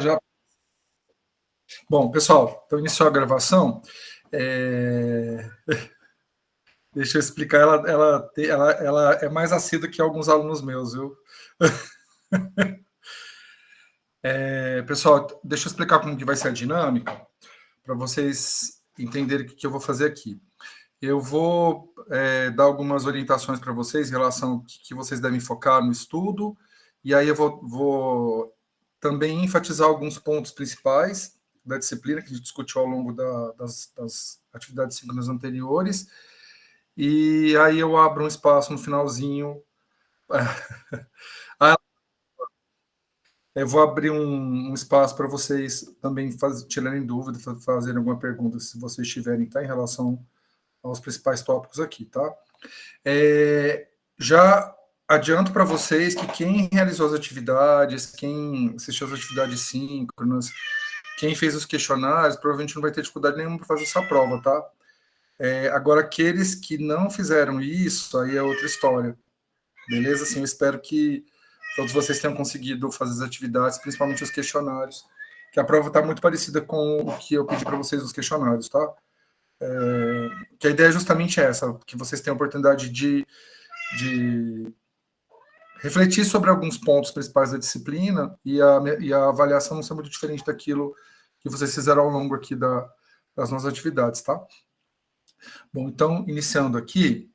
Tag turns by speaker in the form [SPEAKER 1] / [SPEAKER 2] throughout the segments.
[SPEAKER 1] Já. Bom, pessoal, então iniciou a gravação. É... Deixa eu explicar, ela é mais assídua que alguns alunos meus, viu? Pessoal, deixa eu explicar como que vai ser a dinâmica, para vocês entenderem o que eu vou fazer aqui. Eu vou dar algumas orientações para vocês em relação ao que vocês devem focar no estudo, e aí eu vou também enfatizar alguns pontos principais da disciplina que a gente discutiu ao longo das atividades síncronas anteriores, e aí eu abro um espaço no finalzinho. Eu vou abrir um espaço para vocês também tirarem dúvida, fazerem alguma pergunta, se vocês tiverem, tá, em relação aos principais tópicos aqui, tá? Já adianto para vocês que quem realizou as atividades, quem assistiu as atividades síncronas, quem fez os questionários, provavelmente não vai ter dificuldade nenhuma para fazer essa prova, tá? Agora, aqueles que não fizeram isso, aí é outra história, beleza? Assim, eu espero que todos vocês tenham conseguido fazer as atividades, principalmente os questionários, que a prova está muito parecida com o que eu pedi para vocês nos questionários, tá? Que a ideia é justamente essa, que vocês tenham a oportunidade de refletir sobre alguns pontos principais da disciplina e a avaliação não ser muito diferente daquilo que vocês fizeram ao longo aqui das nossas atividades, tá? Bom, então, iniciando aqui,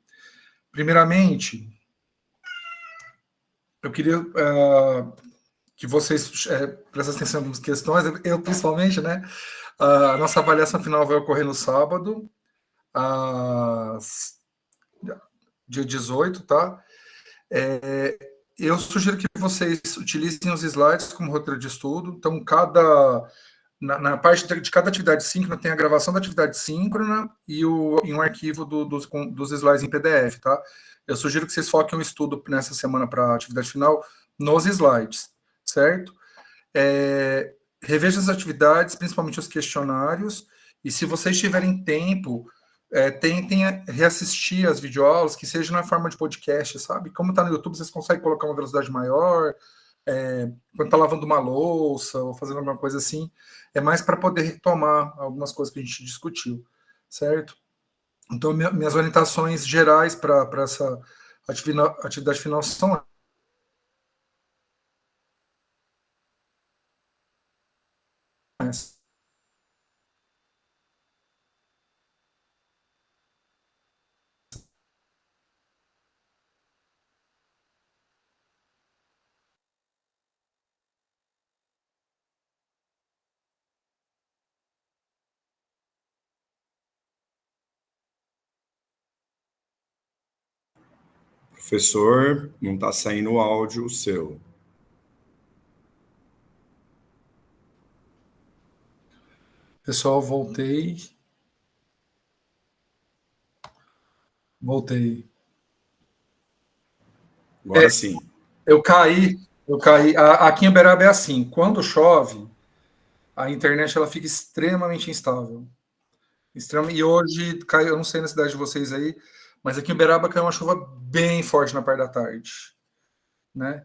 [SPEAKER 1] primeiramente, eu queria que vocês prestem atenção em algumas questões, eu principalmente, né? A nossa avaliação final vai ocorrer no sábado, dia 18, tá? Eu sugiro que vocês utilizem os slides como roteiro de estudo, então na parte de cada atividade síncrona tem a gravação da atividade síncrona e um arquivo dos slides em PDF, tá? Eu sugiro que vocês foquem o estudo nessa semana para a atividade final nos slides, certo? Reveja as atividades, principalmente os questionários, e se vocês tiverem tempo, tentem reassistir as videoaulas, que seja na forma de podcast, sabe? Como está no YouTube, vocês conseguem colocar uma velocidade maior, quando está lavando uma louça ou fazendo alguma coisa assim, é mais para poder retomar algumas coisas que a gente discutiu, certo? Então, minhas orientações gerais para essa atividade final são essas.
[SPEAKER 2] Professor, não está saindo o áudio seu.
[SPEAKER 1] Pessoal, voltei.
[SPEAKER 2] Agora sim.
[SPEAKER 1] Eu caí. Aqui em Uberaba é assim, quando chove, a internet ela fica extremamente instável. E hoje caiu, eu não sei na cidade de vocês aí, mas aqui em Uberaba caiu uma chuva bem forte na parte da tarde, né?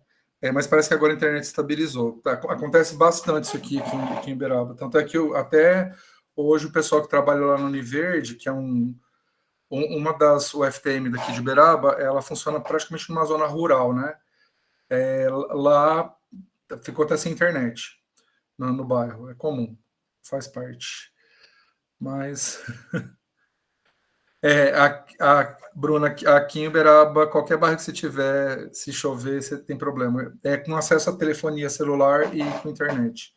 [SPEAKER 1] Mas parece que agora a internet estabilizou. Acontece bastante isso aqui em Uberaba. Tanto é que até hoje o pessoal que trabalha lá no Univerde, que é uma das UFTM daqui de Uberaba, ela funciona praticamente numa zona rural, né? Lá ficou até sem internet no bairro. É comum, faz parte. Mas Bruna, aqui em Uberaba, qualquer bairro que você tiver, se chover, você tem problema. Com acesso à telefonia celular e com internet.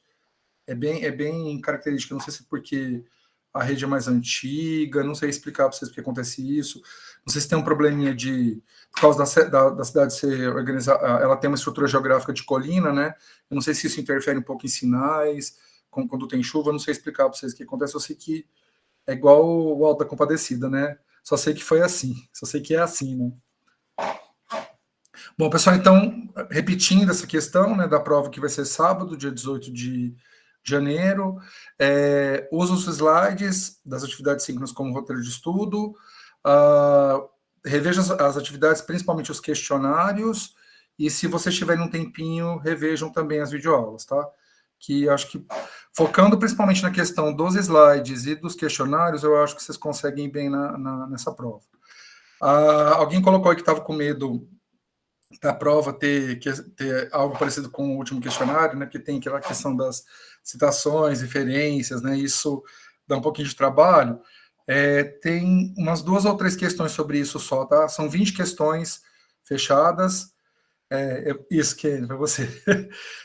[SPEAKER 1] É bem característico. Não sei se é porque a rede é mais antiga, não sei explicar para vocês porque acontece isso. Não sei se tem um probleminha por causa da cidade ser organizada, ela tem uma estrutura geográfica de colina, né? Eu não sei se isso interfere um pouco em sinais, quando tem chuva, eu não sei explicar para vocês o que acontece. Eu sei que é igual o Alto da Compadecida, né? Só sei que foi assim, só sei que é assim, né? Bom, pessoal, então, repetindo essa questão, né, da prova que vai ser sábado, dia 18 de janeiro, usa os slides das atividades síncronas como roteiro de estudo, reveja as atividades, principalmente os questionários, e se vocês tiverem um tempinho, revejam também as videoaulas, tá? que acho que, focando principalmente na questão dos slides e dos questionários, eu acho que vocês conseguem ir bem nessa prova. Alguém colocou aí que estava com medo da prova ter algo parecido com o último questionário, né, que tem aquela questão das citações, referências, né, isso dá um pouquinho de trabalho. Tem umas 2 ou 3 questões sobre isso só, tá? São 20 questões fechadas. Isso, Kenny, para você.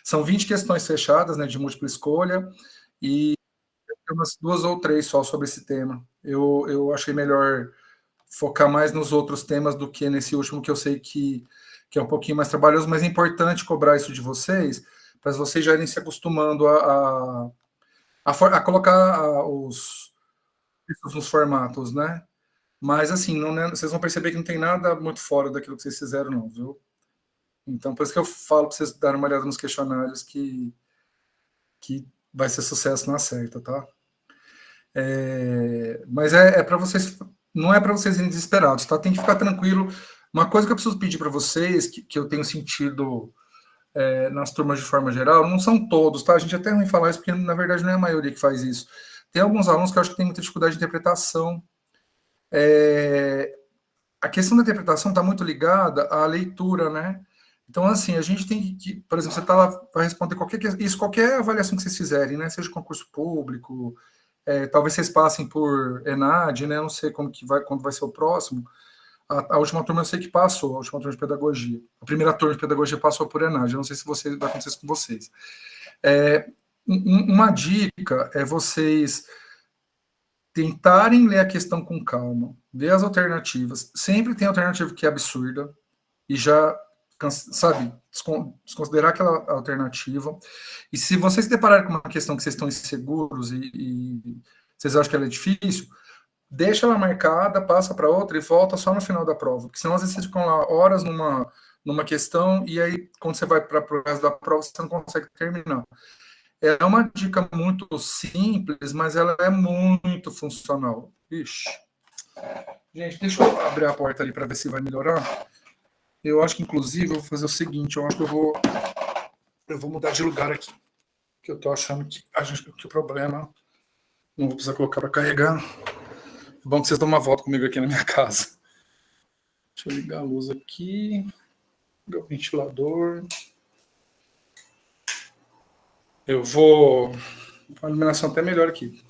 [SPEAKER 1] São 20 questões fechadas, né, de múltipla escolha, e tem umas 2 ou 3 só sobre esse tema. Eu achei melhor focar mais nos outros temas do que nesse último, que eu sei que é um pouquinho mais trabalhoso, mas é importante cobrar isso de vocês, para vocês já irem se acostumando a colocar os nos formatos, né? Mas, assim, vocês vão perceber que não tem nada muito fora daquilo que vocês fizeram, não, viu? Então, por isso que eu falo para vocês darem uma olhada nos questionários, que vai ser sucesso na certa, tá? Mas para vocês, não é para vocês irem desesperados, tá? Tem que ficar tranquilo. Uma coisa que eu preciso pedir para vocês, que eu tenho sentido nas turmas de forma geral, não são todos, tá? A gente até não vai falar isso, porque na verdade não é a maioria que faz isso. Tem alguns alunos que eu acho que tem muita dificuldade de interpretação. A questão da interpretação está muito ligada à leitura, né? Então, assim, a gente tem que, por exemplo, você está lá para responder qualquer avaliação que vocês fizerem, né? Seja concurso público, talvez vocês passem por ENAD, né? Não sei quando vai ser o próximo. A última turma eu sei que passou, a última turma de pedagogia. A primeira turma de pedagogia passou por ENAD. Eu não sei se vai acontecer isso com vocês. Uma dica é vocês tentarem ler a questão com calma, ver as alternativas. Sempre tem alternativa que é absurda e já, sabe, desconsiderar aquela alternativa. E se vocês se depararem com uma questão que vocês estão inseguros e vocês acham que ela é difícil, deixa ela marcada, passa para outra e volta só no final da prova. Porque senão, às vezes, vocês ficam lá horas numa questão e aí, quando você vai para o resto da prova, você não consegue terminar. É uma dica muito simples, mas ela é muito funcional. Ixi. Gente, deixa eu abrir a porta ali para ver se vai melhorar. Eu acho que, inclusive, eu vou fazer o seguinte, eu acho que eu vou mudar de lugar aqui. Que eu tô achando que o problema... Não vou precisar colocar para carregar. É bom que vocês dão uma volta comigo aqui na minha casa. Deixa eu ligar a luz aqui. Ligar o ventilador. Eu vou... A iluminação até melhor aqui.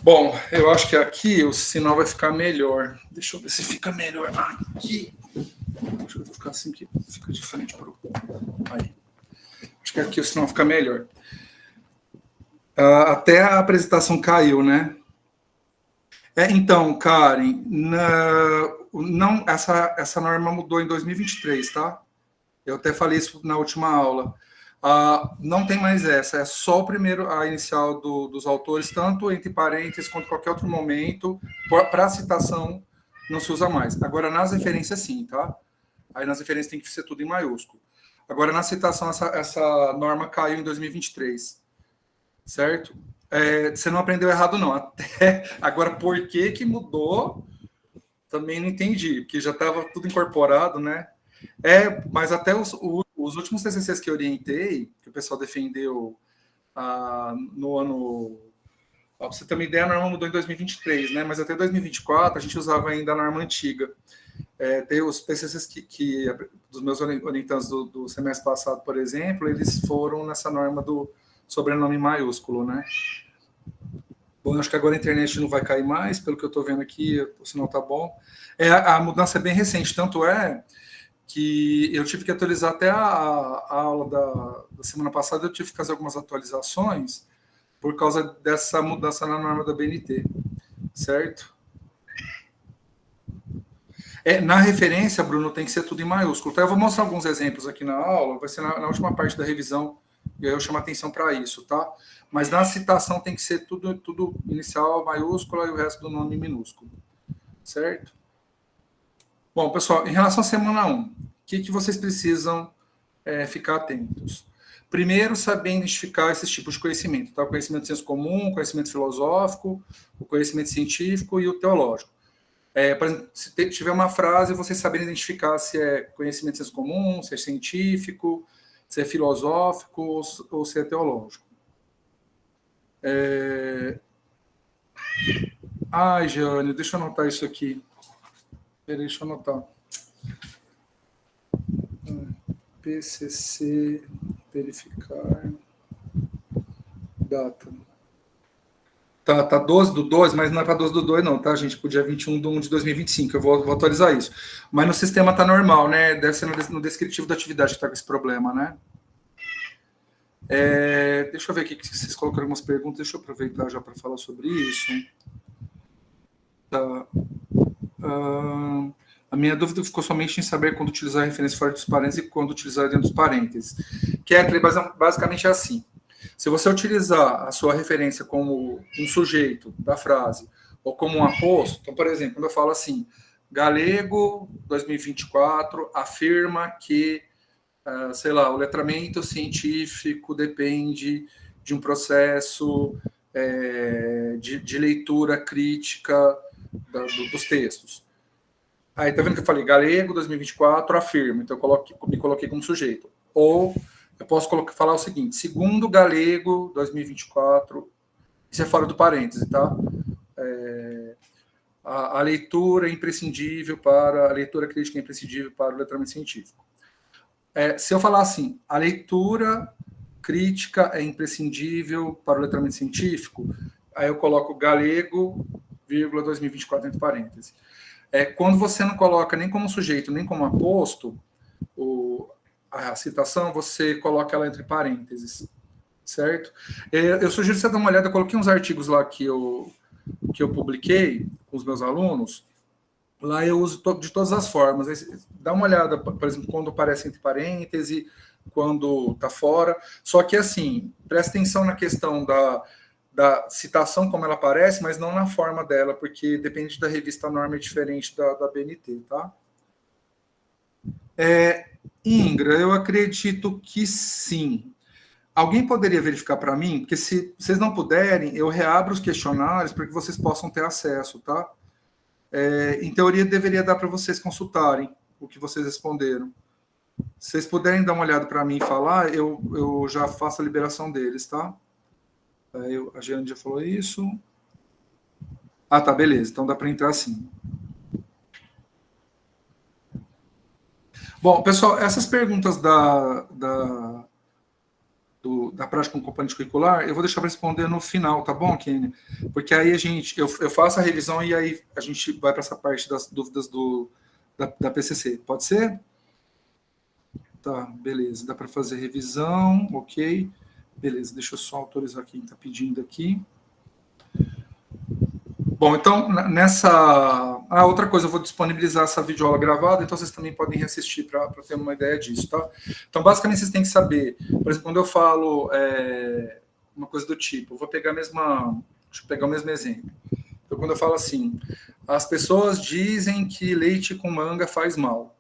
[SPEAKER 1] Bom, eu acho que aqui o sinal vai ficar melhor. Deixa eu ver se fica melhor aqui. Acho que eu vou ficar assim que fica de frente para o... Aí. Acho que aqui o sinal fica melhor. Até a apresentação caiu, né? Então, Karen, não, essa norma mudou em 2023, tá? Eu até falei isso na última aula. Não tem mais essa, é só a inicial dos autores, tanto entre parênteses quanto qualquer outro momento. Para citação, não se usa mais. Agora, nas referências, sim, tá? Aí nas referências tem que ser tudo em maiúsculo. Agora, na citação, essa norma caiu em 2023, certo? Você não aprendeu errado, não. Agora, por que mudou, também não entendi, porque já estava tudo incorporado, né? Mas até os últimos TCCs que eu orientei, que o pessoal defendeu no ano... Para você ter uma ideia, a norma mudou em 2023, né? Mas até 2024 a gente usava ainda a norma antiga. Tem os TCCs dos meus orientantes do semestre passado, por exemplo, eles foram nessa norma do sobrenome maiúsculo, né? Bom, acho que agora a internet não vai cair mais, pelo que eu estou vendo aqui, o sinal está bom. A mudança é bem recente, tanto é que eu tive que atualizar até a aula da semana passada, eu tive que fazer algumas atualizações por causa dessa mudança na norma da BNT, certo? Na referência, Bruno, tem que ser tudo em maiúsculo. Então, eu vou mostrar alguns exemplos aqui na aula, vai ser na última parte da revisão, e aí eu chamo a atenção para isso, tá? Mas na citação tem que ser tudo inicial, maiúscula, e o resto do nome minúsculo, certo? Bom, pessoal, em relação à semana 1, o que vocês precisam ficar atentos? Primeiro, saber identificar esses tipos de conhecimento, tá? O conhecimento de senso comum, o conhecimento filosófico, o conhecimento científico e o teológico. Por exemplo, se tiver uma frase, vocês saberem identificar se é conhecimento de senso comum, se é científico, se é filosófico ou se é teológico. Ai, Jeane, deixa eu anotar isso aqui. Peraí, deixa eu anotar. PCC, verificar, data. Tá 12/2, mas não é para 12/2 não, tá, gente? Pro dia 21/1 de 2025, eu vou atualizar isso. Mas no sistema tá normal, né? Deve ser no descritivo da atividade que tá com esse problema, né? Deixa eu ver aqui que vocês colocaram algumas perguntas, deixa eu aproveitar já para falar sobre isso. Tá. A minha dúvida ficou somente em saber quando utilizar a referência fora dos parênteses e quando utilizar dentro dos parênteses. Kathleen, basicamente é assim. Se você utilizar a sua referência como um sujeito da frase ou como um aposto, então, por exemplo, quando eu falo assim, Galego 2024 afirma que, sei lá, o letramento científico depende de um processo de leitura crítica dos textos. Aí, tá vendo que eu falei Galego 2024 afirma, então eu me coloquei como sujeito. Ou eu posso falar o seguinte, segundo Galego 2024, isso é fora do parêntese, tá? A leitura é imprescindível a leitura crítica é imprescindível para o letramento científico. Se eu falar assim, a leitura crítica é imprescindível para o letramento científico, aí eu coloco Galego, 2024 entre parênteses. Quando você não coloca nem como sujeito, nem como aposto, a citação, você coloca ela entre parênteses, certo? Eu sugiro você dar uma olhada, eu coloquei uns artigos lá que eu publiquei com os meus alunos, lá eu uso de todas as formas. Dá uma olhada, por exemplo, quando aparece entre parênteses, quando está fora. Só que, assim, presta atenção na questão da citação, como ela aparece, mas não na forma dela, porque depende da revista, a norma é diferente da BNT, tá? Ingra, eu acredito que sim. Alguém poderia verificar para mim? Porque se vocês não puderem, eu reabro os questionários para que vocês possam ter acesso, tá? Em teoria, deveria dar para vocês consultarem o que vocês responderam. Se vocês puderem dar uma olhada para mim e falar, eu já faço a liberação deles, tá? A Jeane já falou isso. Tá, beleza. Então dá para entrar sim. Bom, pessoal, essas perguntas da prática com componente curricular, eu vou deixar para responder no final, tá bom, Kenny? Porque aí eu faço a revisão e aí a gente vai para essa parte das dúvidas da PCC. Pode ser? Tá, beleza. Dá para fazer revisão, ok. Beleza, deixa eu só autorizar quem está pedindo aqui. Bom, então, outra coisa, eu vou disponibilizar essa videoaula gravada, então vocês também podem reassistir para ter uma ideia disso, tá? Então, basicamente, vocês têm que saber, por exemplo, quando eu falo uma coisa do tipo, eu vou pegar deixa eu pegar o mesmo exemplo. Então, quando eu falo assim, as pessoas dizem que leite com manga faz mal.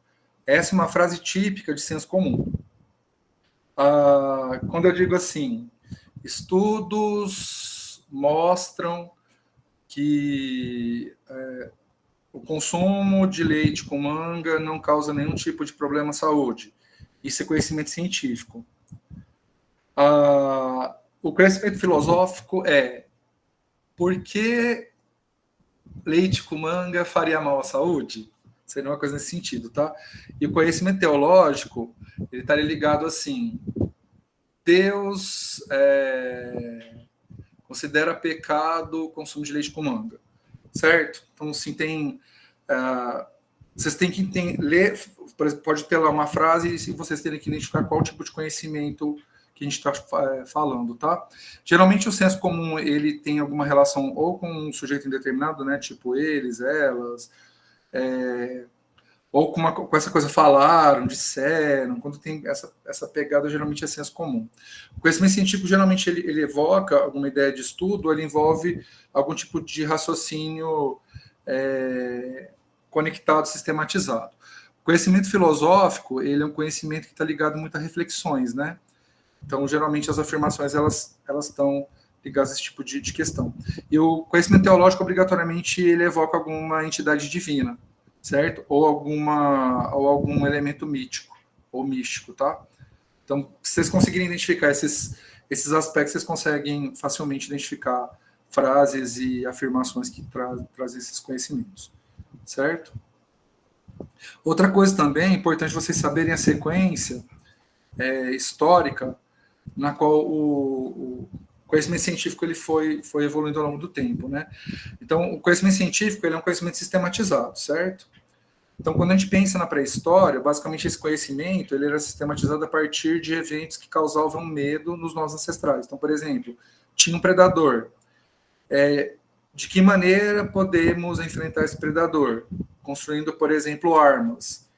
[SPEAKER 1] Essa é uma frase típica de senso comum. Quando eu digo assim, estudos mostram que o consumo de leite com manga não causa nenhum tipo de problema à saúde. Isso é conhecimento científico. O conhecimento filosófico é por que leite com manga faria mal à saúde? Seria uma coisa nesse sentido, tá? E o conhecimento teológico, ele estaria ligado assim, Deus considera pecado o consumo de leite com manga, certo? Então, assim, vocês têm que ler, por exemplo, pode ter lá uma frase e vocês terem que identificar qual tipo de conhecimento que a gente está falando, tá? Geralmente o senso comum, ele tem alguma relação ou com um sujeito indeterminado, né? Tipo eles, elas, ou com essa coisa falaram, disseram, quando tem essa pegada, geralmente é senso comum. O conhecimento científico, geralmente, ele evoca alguma ideia de estudo, ele envolve algum tipo de raciocínio conectado, sistematizado. O conhecimento filosófico, ele é um conhecimento que está ligado muito a reflexões, né? Então, geralmente, as afirmações, elas estão ligadas a esse tipo de questão. E o conhecimento teológico, obrigatoriamente, ele evoca alguma entidade divina, certo? Ou algum elemento mítico ou místico, tá? Então, se vocês conseguirem identificar esses aspectos, vocês conseguem facilmente identificar frases e afirmações que trazem esses conhecimentos, certo? Outra coisa também, é importante vocês saberem a sequência histórica na qual o conhecimento científico ele foi evoluindo ao longo do tempo, né? Então, o conhecimento científico ele é um conhecimento sistematizado, certo? Então, quando a gente pensa na pré-história, basicamente esse conhecimento ele era sistematizado a partir de eventos que causavam medo nos nossos ancestrais. Então, por exemplo, tinha um predador. De que maneira podemos enfrentar esse predador? Construindo, por exemplo, armas.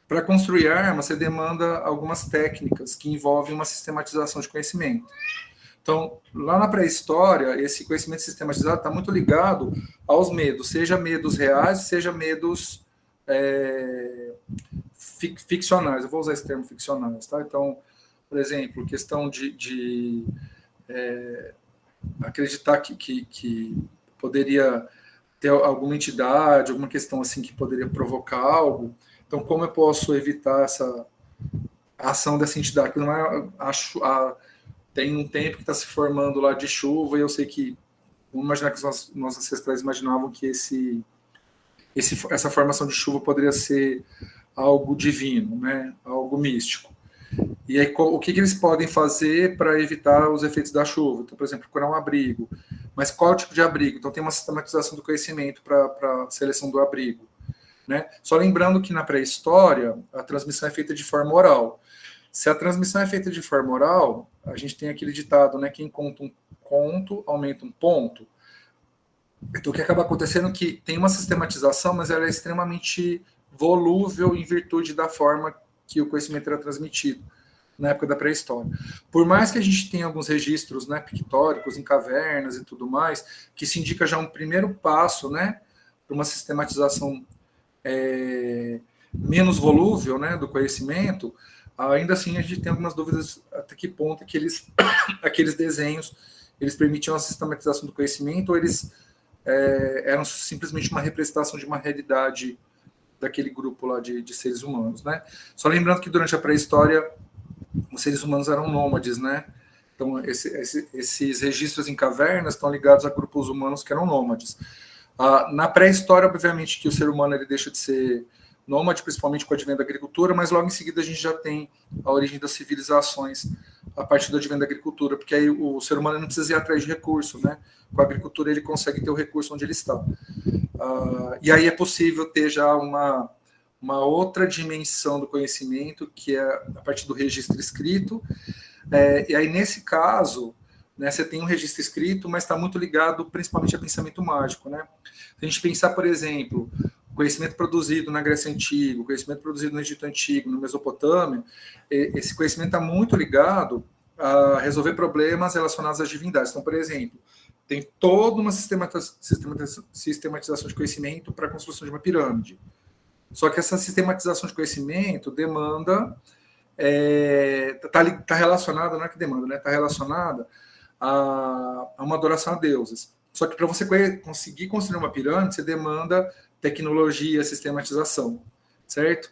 [SPEAKER 1] Para construir armas, você demanda algumas técnicas que envolvem uma sistematização de conhecimento. Então, lá na pré-história, esse conhecimento sistematizado está muito ligado aos medos, seja medos reais, seja medos ficcionais. Eu vou usar esse termo ficcionais, tá? Então, por exemplo, questão de acreditar que poderia ter alguma entidade, alguma questão assim que poderia provocar algo. Então, como eu posso evitar essa ação dessa entidade? Não é, tem um tempo que está se formando lá de chuva e eu sei que, vamos imaginar que os nossos ancestrais imaginavam que essa formação de chuva poderia ser algo divino, né? Algo místico. E aí, o que eles podem fazer para evitar os efeitos da chuva? Então, por exemplo, procurar um abrigo. Mas qual tipo de abrigo? Então, tem uma sistematização do conhecimento para a seleção do abrigo, né? Só lembrando que na pré-história, a transmissão é feita de forma oral. Se a transmissão é feita de forma oral, a gente tem aquele ditado, né? Quem conta um conto, aumenta um ponto. Então, o que acaba acontecendo é que tem uma sistematização, mas ela é extremamente volúvel em virtude da forma que o conhecimento era transmitido na época da pré-história. Por mais que a gente tenha alguns registros, né, pictóricos em cavernas e tudo mais, que se indica já um primeiro passo, né, para uma sistematização menos volúvel, né, do conhecimento, ainda assim a gente tem algumas dúvidas até que ponto aqueles desenhos eles permitiam a sistematização do conhecimento ou eles eram simplesmente uma representação de uma realidade daquele grupo lá de seres humanos, né? Só lembrando que durante a pré-história os seres humanos eram nômades, né? Então esses registros em cavernas estão ligados a grupos humanos que eram nômades. Na pré-história, obviamente, que o ser humano ele deixa de ser nômade, principalmente com o advento da agricultura, mas logo em seguida a gente já tem a origem das civilizações a partir do advento da agricultura, porque aí o ser humano não precisa ir atrás de recurso, né? Com a agricultura ele consegue ter o recurso onde ele está. E aí é possível ter já uma outra dimensão do conhecimento, que é a partir do registro escrito. E aí, nesse caso, né, você tem um registro escrito, mas está muito ligado principalmente a pensamento mágico, né? Se a gente pensar, por exemplo, o conhecimento produzido na Grécia Antiga, o conhecimento produzido no Egito Antigo, no Mesopotâmia, esse conhecimento está muito ligado a resolver problemas relacionados às divindades. Então, por exemplo, tem toda uma sistematização de conhecimento para a construção de uma pirâmide. Só que essa sistematização de conhecimento demanda... Está relacionada, não é que demanda, né? Está relacionada a uma adoração a deuses. Só que para você conseguir construir uma pirâmide, você demanda tecnologia, sistematização, certo?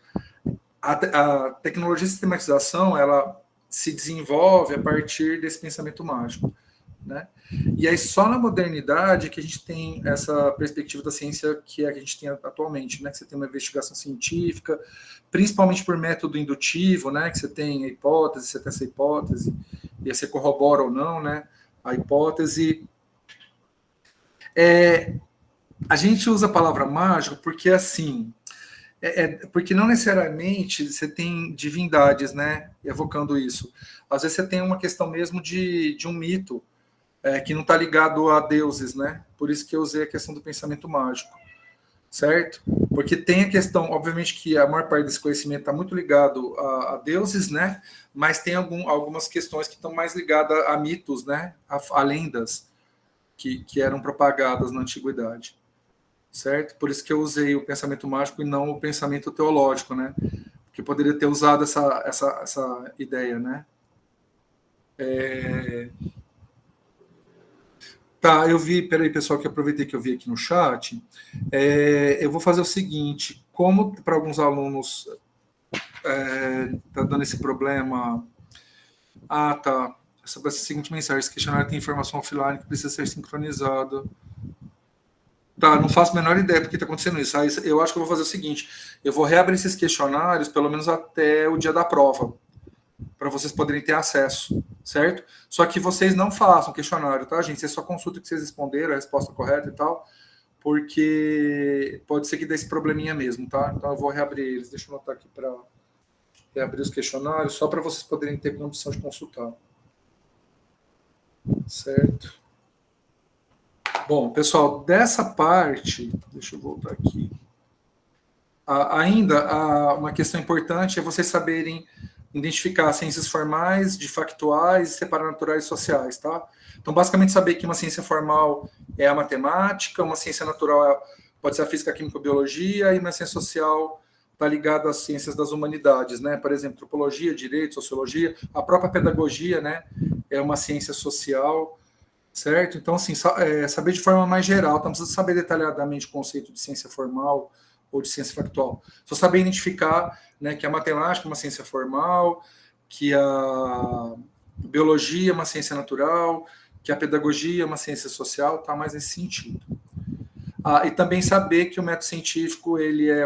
[SPEAKER 1] A tecnologia e sistematização, ela se desenvolve a partir desse pensamento mágico, né? E aí só na modernidade que a gente tem essa perspectiva da ciência que a gente tem atualmente, né? Que você tem uma investigação científica, principalmente por método indutivo, né? Que você tem a hipótese, você tem essa hipótese, e aí você corrobora ou não, né? A hipótese. A gente usa a palavra mágico porque, assim, porque não necessariamente você tem divindades, né? Evocando isso. Às vezes você tem uma questão mesmo de um mito, que não está ligado a deuses, né? Por isso que eu usei a questão do pensamento mágico, certo? Porque tem a questão, obviamente, que a maior parte desse conhecimento está muito ligado a deuses, né? Mas tem algumas questões que estão mais ligadas a mitos, né? A lendas que eram propagadas na antiguidade, certo? Por isso que eu usei o pensamento mágico e não o pensamento teológico, né? Porque poderia ter usado essa ideia, né? Tá, eu vi, peraí, pessoal, que aproveitei que eu vi aqui no chat. Eu vou fazer o seguinte: como para alguns alunos está dando esse problema Ah, tá. É sobre essa seguinte mensagem: esse questionário tem informação offline que precisa ser sincronizada. Tá, não faço a menor ideia porque está acontecendo isso. Aí eu acho que eu vou fazer o seguinte: eu vou reabrir esses questionários pelo menos até o dia da prova, para vocês poderem ter acesso, certo? Só que vocês não façam questionário, tá, gente? Vocês só consultam o que vocês responderam, a resposta correta e tal, porque pode ser que dê esse probleminha mesmo, tá? Então eu vou reabrir eles. Deixa eu anotar aqui para reabrir os questionários, só para vocês poderem ter condição de consultar. Certo? Bom, pessoal, dessa parte, deixa eu voltar aqui. Ainda, uma questão importante é vocês saberem identificar ciências formais de factuais e separar naturais e sociais, tá? Então, basicamente, saber que uma ciência formal é a matemática, uma ciência natural pode ser a física, a química, a biologia, e uma ciência social está ligada às ciências das humanidades, né? Por exemplo, antropologia, direito, sociologia, a própria pedagogia, né? É uma ciência social, certo? Então, assim, saber de forma mais geral, então, não precisa saber detalhadamente o conceito de ciência formal ou de ciência factual. Só saber identificar, né, que a matemática é uma ciência formal, que a biologia é uma ciência natural, que a pedagogia é uma ciência social, tá mais nesse sentido. E também saber que o método científico ele é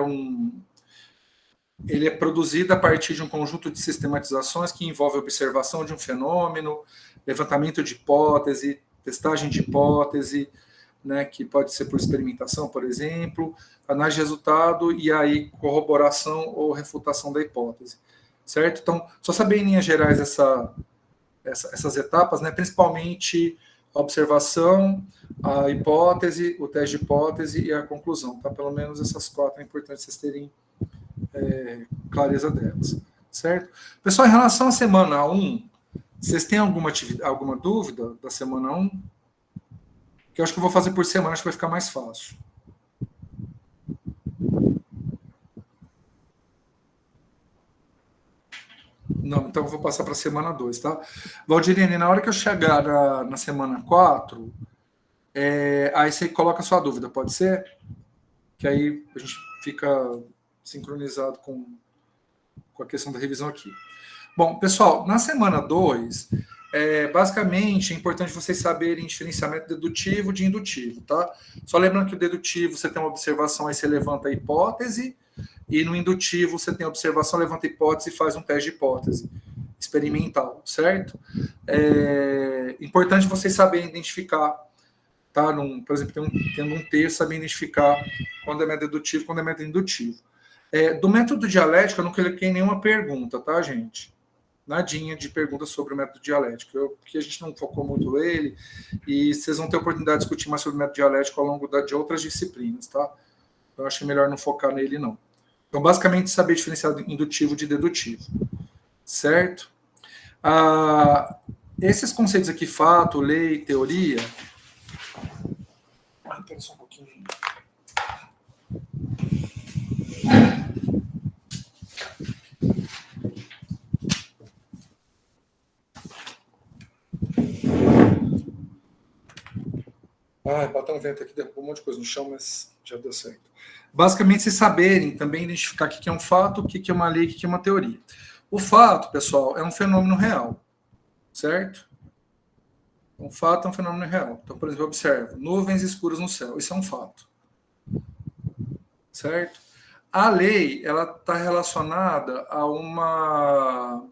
[SPEAKER 1] produzido a partir de um conjunto de sistematizações que envolve observação de um fenômeno, levantamento de hipótese, testagem de hipótese, né, que pode ser por experimentação, por exemplo, análise de resultado e aí corroboração ou refutação da hipótese, certo? Então, só saber em linhas gerais essas etapas, né, principalmente a observação, a hipótese, o teste de hipótese e a conclusão, tá? Pelo menos essas 4 é importante vocês terem clareza delas, certo? Pessoal, em relação à semana 1, vocês têm alguma dúvida da semana 1? Que eu acho que eu vou fazer por semana, acho que vai ficar mais fácil. Não, então eu vou passar para a semana 2, tá? Valdirene, na hora que eu chegar na semana 4, aí você coloca a sua dúvida, pode ser? Que aí a gente fica sincronizado com a questão da revisão aqui. Bom, pessoal, na semana 2, basicamente é importante vocês saberem diferenciamento dedutivo de indutivo, tá? Só lembrando que o dedutivo você tem uma observação, aí você levanta a hipótese, e no indutivo você tem a observação, levanta a hipótese e faz um teste de hipótese experimental, certo? Importante vocês saberem identificar, tá? Por exemplo, tendo um texto, saber identificar quando é método dedutivo, quando é método indutivo. Do método dialético, eu não coloquei nenhuma pergunta, tá, gente? Nadinha de perguntas sobre o método dialético, porque a gente não focou muito nele, e vocês vão ter a oportunidade de discutir mais sobre o método dialético ao longo de outras disciplinas, tá? Então, eu acho melhor não focar nele, não. Então, basicamente, saber diferenciar indutivo de dedutivo, certo? Esses conceitos aqui, fato, lei, teoria... Espera só um pouquinho, gente. Bateu um vento aqui, derrubou um monte de coisa no chão, mas já deu certo. Basicamente, vocês saberem também identificar o que é um fato, o que é uma lei, o que é uma teoria. O fato, pessoal, é um fenômeno real, certo? Um fato é um fenômeno real. Então, por exemplo, observa, nuvens escuras no céu, isso é um fato, certo? A lei, ela está relacionada a uma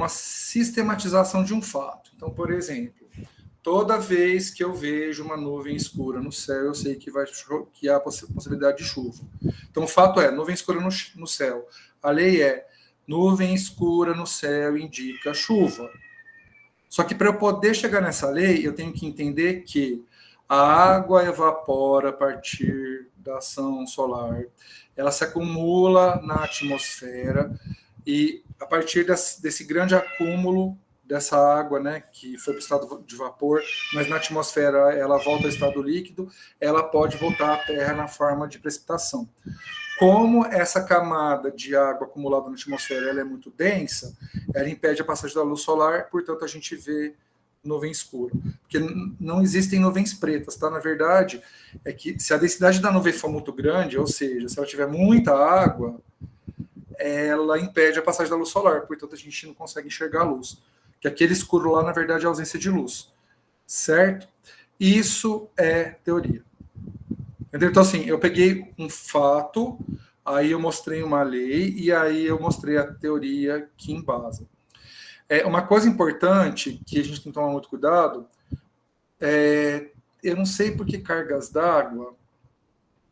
[SPEAKER 1] sistematização de um fato. Então, por exemplo, toda vez que eu vejo uma nuvem escura no céu, eu sei que há possibilidade de chuva. Então, o fato é, nuvem escura no céu. A lei é, nuvem escura no céu indica chuva. Só que para eu poder chegar nessa lei, eu tenho que entender que a água evapora a partir da ação solar. Ela se acumula na atmosfera e, a partir desse grande acúmulo dessa água, né, que foi para o estado de vapor, mas na atmosfera ela volta ao estado líquido, ela pode voltar à Terra na forma de precipitação. Como essa camada de água acumulada na atmosfera ela é muito densa, ela impede a passagem da luz solar, portanto a gente vê nuvem escura. Porque não existem nuvens pretas, tá? Na verdade, é que se a densidade da nuvem for muito grande, ou seja, se ela tiver muita água, ela impede a passagem da luz solar, portanto a gente não consegue enxergar a luz. Que aquele escuro lá, na verdade, é a ausência de luz, certo? Isso é teoria. Entendeu? Então, assim, eu peguei um fato, aí eu mostrei uma lei, e aí eu mostrei a teoria que embasa. Uma coisa importante, que a gente tem que tomar muito cuidado, eu não sei por que cargas d'água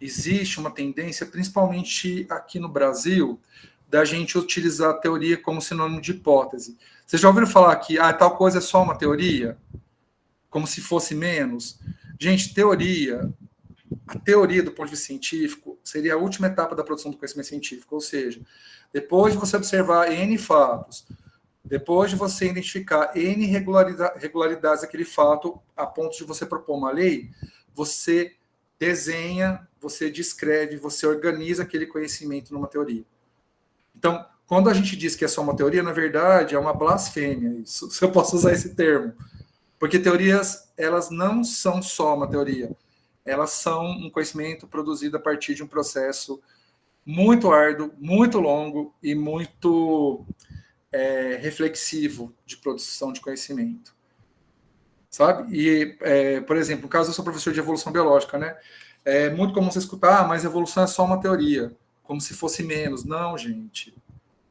[SPEAKER 1] existe uma tendência, principalmente aqui no Brasil, da gente utilizar a teoria como sinônimo de hipótese. Vocês já ouviram falar que tal coisa é só uma teoria? Como se fosse menos? Gente, a teoria do ponto de vista científico seria a última etapa da produção do conhecimento científico, ou seja, depois de você observar N fatos, depois de você identificar N regularidades daquele fato, a ponto de você propor uma lei, você desenha, você descreve, você organiza aquele conhecimento numa teoria. Então, quando a gente diz que é só uma teoria, na verdade, é uma blasfêmia, isso, se eu posso usar esse termo. Porque teorias, elas não são só uma teoria. Elas são um conhecimento produzido a partir de um processo muito árduo, muito longo e muito reflexivo de produção de conhecimento. Sabe? E, por exemplo, no caso, eu sou professor de evolução biológica, né? É muito comum você escutar, mas evolução é só uma teoria, como se fosse menos. Não, gente.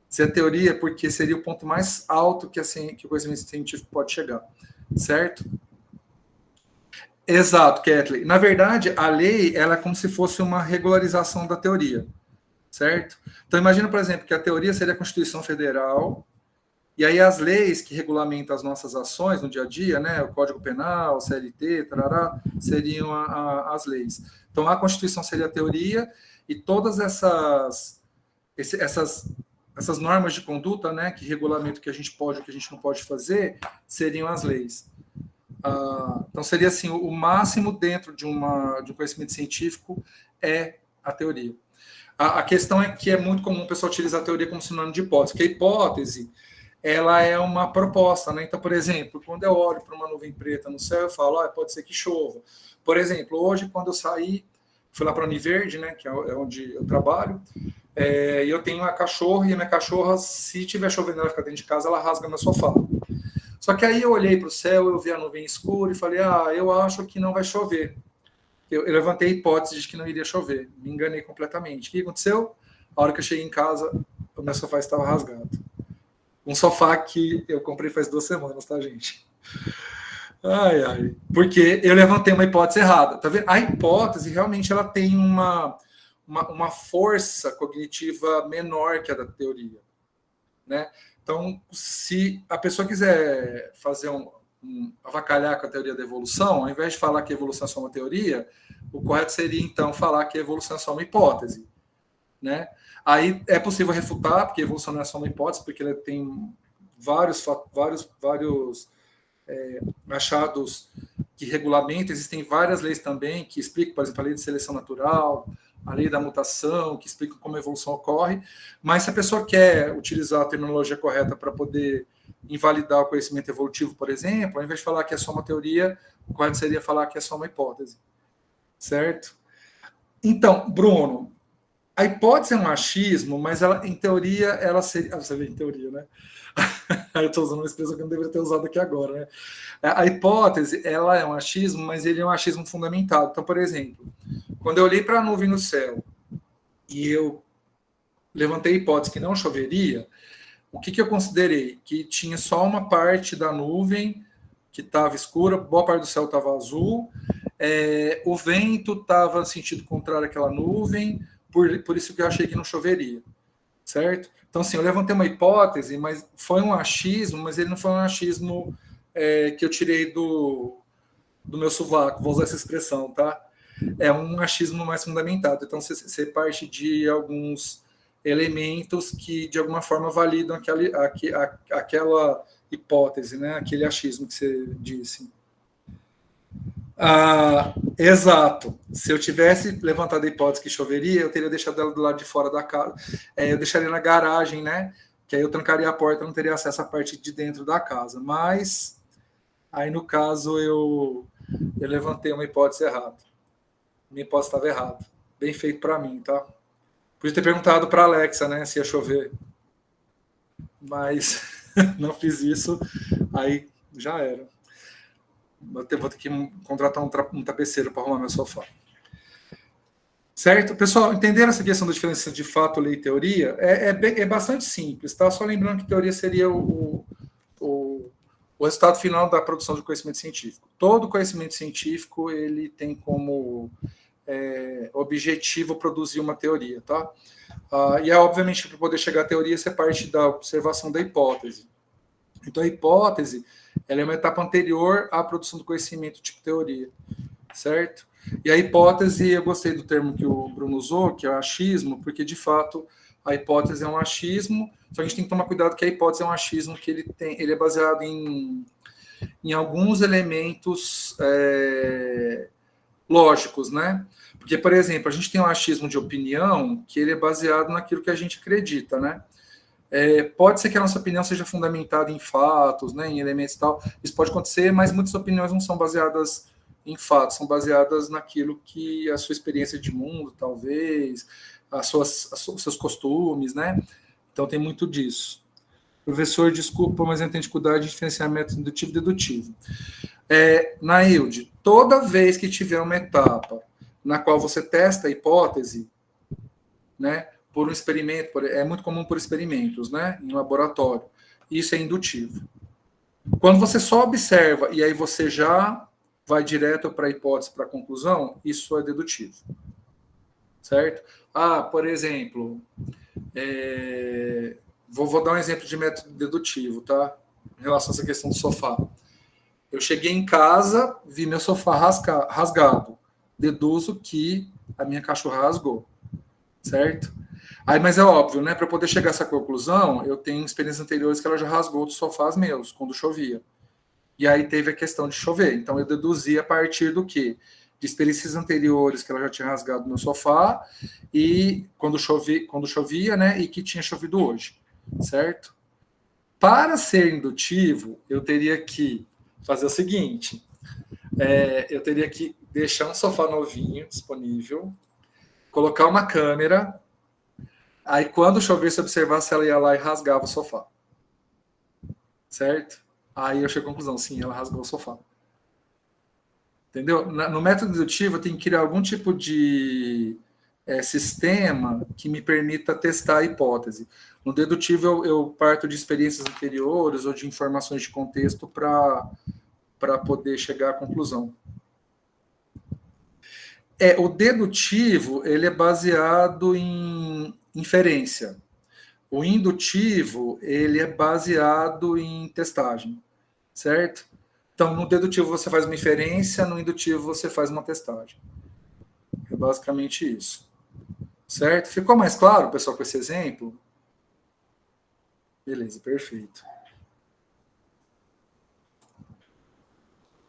[SPEAKER 1] Se é teoria, porque seria o ponto mais alto que o conhecimento científico pode chegar, certo? Exato, Kathleen. Na verdade, a lei ela é como se fosse uma regularização da teoria, certo? Então, imagina, por exemplo, que a teoria seria a Constituição Federal, e aí as leis que regulamentam as nossas ações no dia a dia, né, o Código Penal, o CLT, tarará, seriam as leis. Então, a Constituição seria a teoria, e todas essas normas de conduta, né, que regulamentam o que a gente pode e o que a gente não pode fazer, seriam as leis. Então, seria assim, o máximo dentro de um conhecimento científico é a teoria. A questão é que é muito comum o pessoal utilizar a teoria como sinônimo de hipótese, porque a hipótese ela é uma proposta, né? Então, por exemplo, quando eu olho para uma nuvem preta no céu, eu falo, pode ser que chova. Por exemplo, hoje, quando eu saí, fui lá para a Univerde, né, que é onde eu trabalho, e eu tenho uma cachorra, e a minha cachorra, se tiver chovendo, ela fica dentro de casa, ela rasga meu sofá. Só que aí eu olhei para o céu, eu vi a nuvem escura e falei, eu acho que não vai chover. Eu levantei a hipótese de que não iria chover. Me enganei completamente. O que aconteceu? A hora que eu cheguei em casa, o meu sofá estava rasgado. Um sofá que eu comprei faz 2 semanas, tá, gente? Ai. Porque eu levantei uma hipótese errada. Tá vendo? A hipótese, realmente, ela tem uma força cognitiva menor que a da teoria, né? Então, se a pessoa quiser fazer avacalhar com a teoria da evolução, ao invés de falar que a evolução é só uma teoria, o correto seria, então, falar que a evolução é só uma hipótese, né? Aí é possível refutar, porque a evolução não é só uma hipótese, porque ela tem vários achados que regulamentam, existem várias leis também que explicam, por exemplo, a lei de seleção natural, a lei da mutação, que explicam como a evolução ocorre, mas se a pessoa quer utilizar a terminologia correta para poder invalidar o conhecimento evolutivo, por exemplo, ao invés de falar que é só uma teoria, o correto seria falar que é só uma hipótese, certo? Então, Bruno, a hipótese é um achismo, mas ela, em teoria, ela seria... você vê, em teoria, né? Eu estou usando uma expressão que eu não deveria ter usado aqui agora, né? A hipótese, ela é um achismo, mas ele é um achismo fundamentado. Então, por exemplo, quando eu olhei para a nuvem no céu e eu levantei a hipótese que não choveria, o que eu considerei? Que tinha só uma parte da nuvem que estava escura, boa parte do céu estava azul, o vento estava no sentido contrário àquela nuvem, por isso que eu achei que não choveria, certo? Então, assim, eu levantei uma hipótese, mas foi um achismo, mas ele não foi um achismo que eu tirei do meu sovaco, vou usar essa expressão, tá? É um achismo mais fundamentado. Então, você parte de alguns elementos que, de alguma forma, validam aquela hipótese, né? Aquele achismo que você disse. Exato. Se eu tivesse levantado a hipótese que choveria, eu teria deixado ela do lado de fora da casa. Eu deixaria na garagem, né? Que aí eu trancaria a porta, não teria acesso à parte de dentro da casa. Mas, aí no caso, eu levantei uma hipótese errada. Minha hipótese estava errada. Bem feito para mim, tá? Podia ter perguntado para a Alexa, né, se ia chover. Mas não fiz isso, aí já era. Vou ter que contratar um tapeceiro para arrumar meu sofá. Certo? Pessoal, entenderam essa questão da diferença de fato, lei e teoria? É bastante simples, tá? Só lembrando que teoria seria o resultado final da produção de conhecimento científico. Todo conhecimento científico, ele tem como objetivo produzir uma teoria, tá? E, obviamente, para poder chegar à teoria, você parte da observação da hipótese. Então, a hipótese, ela é uma etapa anterior à produção do conhecimento tipo teoria, certo? E a hipótese, eu gostei do termo que o Bruno usou, que é o achismo, porque, de fato, a hipótese é um achismo, só a gente tem que tomar cuidado que a hipótese é um achismo que ele é baseado em alguns elementos lógicos, né? Porque, por exemplo, a gente tem um achismo de opinião que ele é baseado naquilo que a gente acredita, né? Pode ser que a nossa opinião seja fundamentada em fatos, né, em elementos e tal. Isso pode acontecer, mas muitas opiniões não são baseadas em fatos, são baseadas naquilo que a sua experiência de mundo, talvez, os seus costumes, né? Então tem muito disso. Professor, desculpa, mas eu tenho dificuldade de diferenciar método indutivo e dedutivo. Nailde, toda vez que tiver uma etapa na qual você testa a hipótese, né, por um experimento, é muito comum por experimentos, né, em laboratório, isso é indutivo. Quando você só observa e aí você já vai direto para a hipótese, para a conclusão, isso é dedutivo. Certo? Por exemplo, vou dar um exemplo de método dedutivo, tá? Em relação a essa questão do sofá. Eu cheguei em casa, vi meu sofá rasgado. Deduzo que a minha cachorra rasgou. Certo? Mas é óbvio, né? Para poder chegar a essa conclusão, eu tenho experiências anteriores que ela já rasgou dos sofás meus, quando chovia. E aí teve a questão de chover. Então eu deduzi a partir do quê? De experiências anteriores que ela já tinha rasgado no sofá e quando chovia, né? E que tinha chovido hoje. Certo? Para ser indutivo, eu teria que fazer o seguinte: eu teria que deixar um sofá novinho disponível, colocar uma câmera, aí quando chovesse, observar se ela ia lá e rasgava o sofá. Certo? Aí eu chego à conclusão, sim, ela rasgou o sofá. Entendeu? No método dedutivo, eu tenho que criar algum tipo de sistema que me permita testar a hipótese. No dedutivo, eu parto de experiências anteriores ou de informações de contexto para poder chegar à conclusão. O dedutivo, ele é baseado em inferência. O indutivo, ele é baseado em testagem, certo? Então, no dedutivo você faz uma inferência, no indutivo você faz uma testagem. É basicamente isso. Certo? Ficou mais claro, pessoal, com esse exemplo? Beleza, perfeito.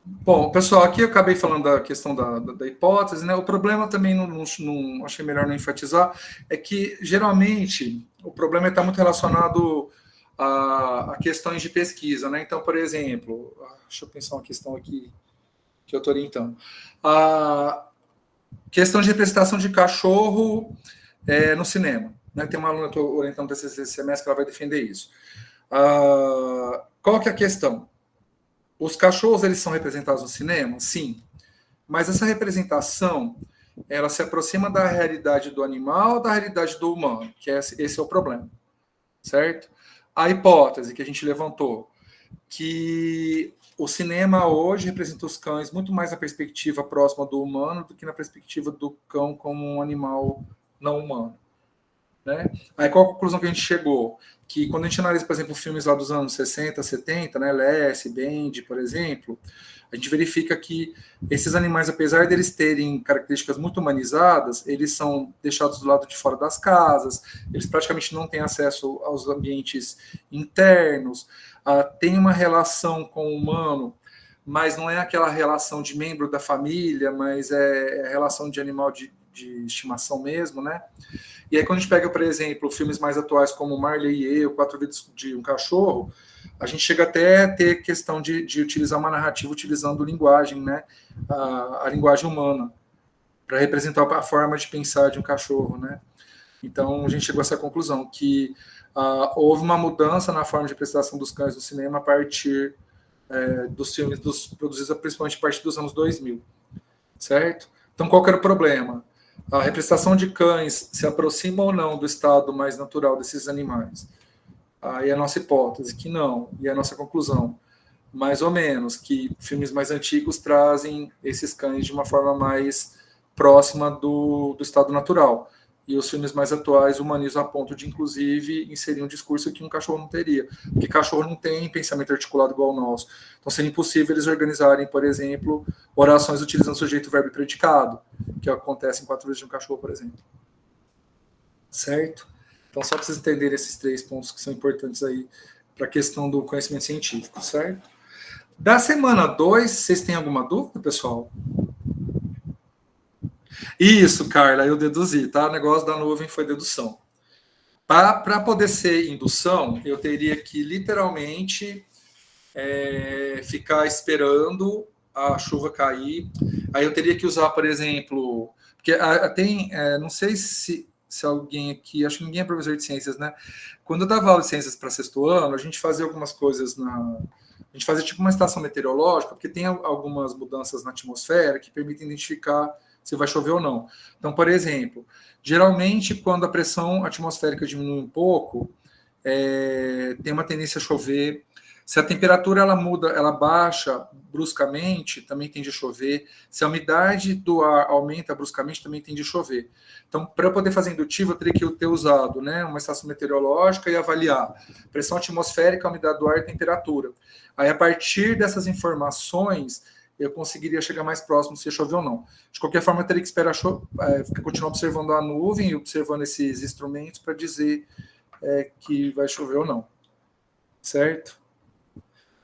[SPEAKER 1] Bom, pessoal, aqui eu acabei falando da questão da hipótese, né? O problema também, não achei melhor não enfatizar, é que, geralmente, o problema está muito relacionado a questões de pesquisa, né? Então, por exemplo, deixa eu pensar uma questão aqui que eu estou orientando. A questão de representação de cachorro no cinema. Né? Tem uma aluna que eu estou orientando esse semestre que ela vai defender isso. Qual que é a questão? Os cachorros, eles são representados no cinema? Sim. Mas essa representação, ela se aproxima da realidade do animal ou da realidade do humano? Que esse é o problema. Certo? A hipótese que a gente levantou, que o cinema hoje representa os cães muito mais na perspectiva próxima do humano do que na perspectiva do cão como um animal não humano. Né? Aí qual a conclusão que a gente chegou? Que quando a gente analisa, por exemplo, filmes lá dos anos 60, 70, né, Lassie, Band, por exemplo, a gente verifica que esses animais, apesar deles terem características muito humanizadas, eles são deixados do lado de fora das casas, eles praticamente não têm acesso aos ambientes internos, tem uma relação com o humano, mas não é aquela relação de membro da família, mas é a relação de animal de estimação mesmo, né? E aí, quando a gente pega, por exemplo, filmes mais atuais como Marley e Eu, 4 Vidas de um Cachorro, a gente chega até a ter questão de utilizar uma narrativa utilizando linguagem, né? A linguagem humana, para representar a forma de pensar de um cachorro, né? Então, a gente chegou a essa conclusão, que houve uma mudança na forma de prestação dos cães no cinema a partir dos filmes produzidos principalmente a partir dos anos 2000, certo? Então, qual que era o problema? A represtação de cães se aproxima ou não do estado mais natural desses animais? Aí a nossa hipótese, que não. E a nossa conclusão, mais ou menos, que filmes mais antigos trazem esses cães de uma forma mais próxima do estado natural. E os filmes mais atuais humanizam a ponto de, inclusive, inserir um discurso que um cachorro não teria. Porque cachorro não tem pensamento articulado igual ao nosso. Então, seria impossível eles organizarem, por exemplo, orações utilizando sujeito, verbo e predicado, que acontece em 4 vezes de um cachorro, por exemplo. Certo? Então, só para vocês entenderem esses 3 pontos que são importantes aí para a questão do conhecimento científico, certo? Da semana 2, vocês têm alguma dúvida, pessoal? Isso, Carla, eu deduzi, tá? O negócio da nuvem foi dedução. Para poder ser indução, eu teria que literalmente ficar esperando a chuva cair. Aí eu teria que usar, por exemplo, porque tem, não sei se alguém aqui, acho que ninguém é professor de ciências, né? Quando eu dava aula de ciências para sexto ano, a gente fazia algumas coisas a gente fazia tipo uma estação meteorológica, porque tem algumas mudanças na atmosfera que permitem identificar se vai chover ou não. Então, por exemplo, geralmente quando a pressão atmosférica diminui um pouco, tem uma tendência a chover. Se a temperatura ela muda, ela baixa bruscamente, também tende a chover. Se a umidade do ar aumenta bruscamente, também tende a chover. Então, para eu poder fazer indutivo, eu teria que ter usado, né, uma estação meteorológica e avaliar pressão atmosférica, a umidade do ar e temperatura. Aí, a partir dessas informações, eu conseguiria chegar mais próximo se chover ou não. De qualquer forma, eu teria que esperar continuar observando a nuvem e observando esses instrumentos para dizer que vai chover ou não. Certo?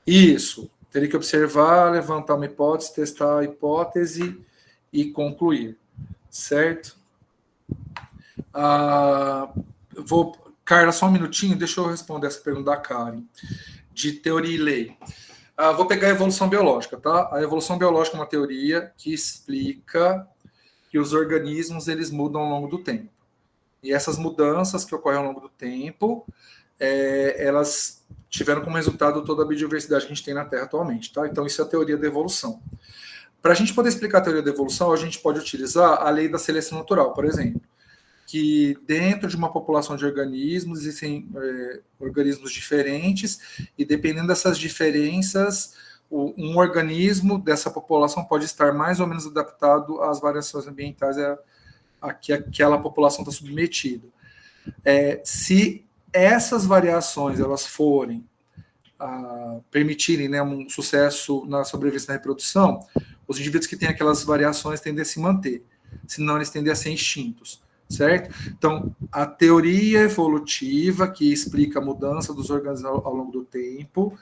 [SPEAKER 1] Isso. Teria que observar, levantar uma hipótese, testar a hipótese e concluir. Certo? Carla, só um minutinho, deixa eu responder essa pergunta da Karen, de teoria e lei. Vou pegar a evolução biológica, tá? A evolução biológica é uma teoria que explica que os organismos eles mudam ao longo do tempo. E essas mudanças que ocorrem ao longo do tempo, elas tiveram como resultado toda a biodiversidade que a gente tem na Terra atualmente, tá? Então, isso é a teoria da evolução. Para a gente poder explicar a teoria da evolução, a gente pode utilizar a lei da seleção natural, por exemplo, que dentro de uma população de organismos existem organismos diferentes e dependendo dessas diferenças, um organismo dessa população pode estar mais ou menos adaptado às variações ambientais a que aquela população está submetida. Se essas variações elas forem permitirem, né, um sucesso na sobrevivência e na reprodução, os indivíduos que têm aquelas variações tendem a se manter, senão eles tendem a ser extintos. Certo? Então, a teoria evolutiva, que explica a mudança dos organismos ao longo do tempo,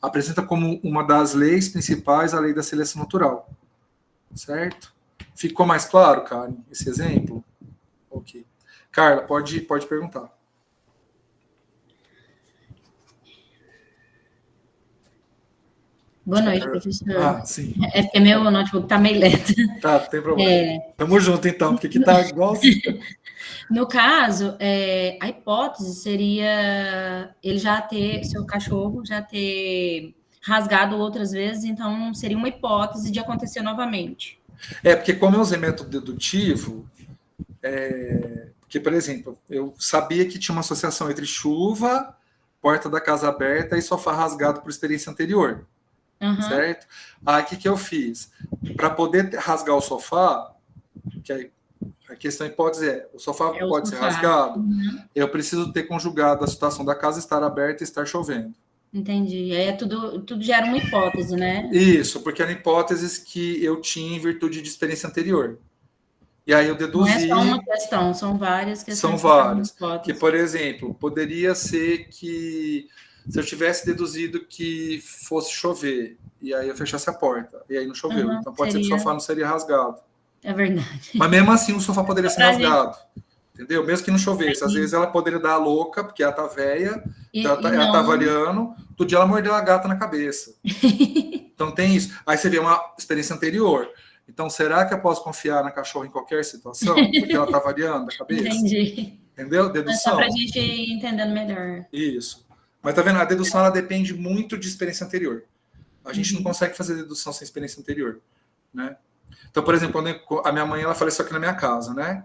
[SPEAKER 1] apresenta como uma das leis principais a lei da seleção natural. Certo? Ficou mais claro, Karen, esse exemplo? Ok. Carla, pode perguntar.
[SPEAKER 3] Boa noite, professor.
[SPEAKER 1] Sim.
[SPEAKER 3] É porque meu notebook está meio lento.
[SPEAKER 1] Tá, não tem problema. Tamo junto, então, porque aqui tá igual.
[SPEAKER 3] No caso, a hipótese seria ele seu cachorro já ter rasgado outras vezes, então seria uma hipótese de acontecer novamente.
[SPEAKER 1] Porque como eu usei método dedutivo, porque, por exemplo, eu sabia que tinha uma associação entre chuva, porta da casa aberta e sofá rasgado por experiência anterior. Certo? Aí, o que eu fiz? Para poder rasgar o sofá, que a questão hipótese o sofá pode ser rasgado, eu preciso ter conjugado a situação da casa estar aberta e estar chovendo.
[SPEAKER 3] Entendi. Aí tudo gera uma hipótese, né?
[SPEAKER 1] Isso, porque eram hipóteses que eu tinha em virtude de experiência anterior. E aí eu deduzi...
[SPEAKER 3] Não é só uma questão, são várias questões.
[SPEAKER 1] São várias. Que, por exemplo, poderia ser que se eu tivesse deduzido que fosse chover, e aí eu fechasse a porta, e aí não choveu. Então pode ser que o sofá não seria rasgado.
[SPEAKER 3] É verdade.
[SPEAKER 1] Mas mesmo assim o sofá poderia ser rasgado. Entendeu? Mesmo que não chovesse. Às vezes ela poderia dar a louca, porque ela tá velha, ela tá variando, todo dia ela mordeu a gata na cabeça. Então tem isso. Aí você vê uma experiência anterior. Então, será que eu posso confiar na cachorra em qualquer situação? Porque ela tá variando a cabeça?
[SPEAKER 3] Entendi.
[SPEAKER 1] Entendeu?
[SPEAKER 3] É só
[SPEAKER 1] Dedução.
[SPEAKER 3] para a gente ir entendendo melhor.
[SPEAKER 1] Isso. Mas tá vendo? A dedução ela depende muito de experiência anterior. A gente não consegue fazer dedução sem experiência anterior, né? Então, por exemplo, a minha mãe ela faleceu aqui na minha casa, né?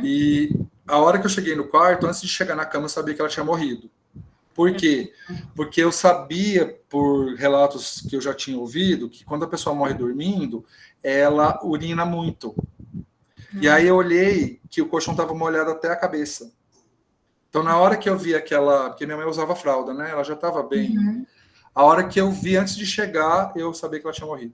[SPEAKER 1] E a hora que eu cheguei no quarto, antes de chegar na cama, eu sabia que ela tinha morrido. Por quê? Porque eu sabia, por relatos que eu já tinha ouvido, que quando a pessoa morre dormindo, ela urina muito. E aí eu olhei que o colchão estava molhado até a cabeça. Então, na hora que eu vi aquela... Porque minha mãe usava fralda, né? Ela já estava bem. A hora que eu vi, antes de chegar, eu sabia que ela tinha morrido.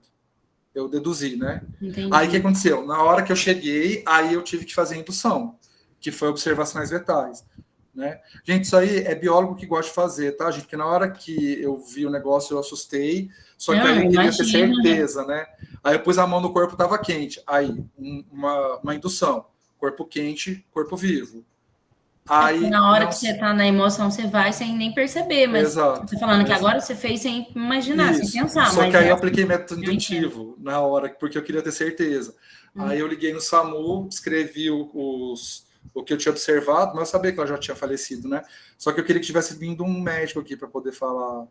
[SPEAKER 1] Eu deduzi, né?
[SPEAKER 3] Entendi.
[SPEAKER 1] Aí o que aconteceu? Na hora que eu cheguei, aí eu tive que fazer a indução, que foi observar sinais vitais, né? Gente, isso aí é biólogo que gosta de fazer, tá, gente? Porque na hora que eu vi o negócio, eu assustei, só que aí eu queria ter certeza, né? Aí eu pus a mão no corpo, tava quente. Aí, uma indução. Corpo quente, corpo vivo. Aí,
[SPEAKER 3] na hora que você tá na emoção, você vai sem nem perceber, mas
[SPEAKER 1] exato,
[SPEAKER 3] você tá falando que agora você fez sem imaginar,
[SPEAKER 1] isso.
[SPEAKER 3] sem pensar.
[SPEAKER 1] Só
[SPEAKER 3] mas
[SPEAKER 1] que aí eu apliquei método indutivo na hora, porque eu queria ter certeza. Aí eu liguei no SAMU, escrevi o que eu tinha observado, mas eu sabia que ela já tinha falecido, né? Só que eu queria que tivesse vindo um médico aqui para poder falar,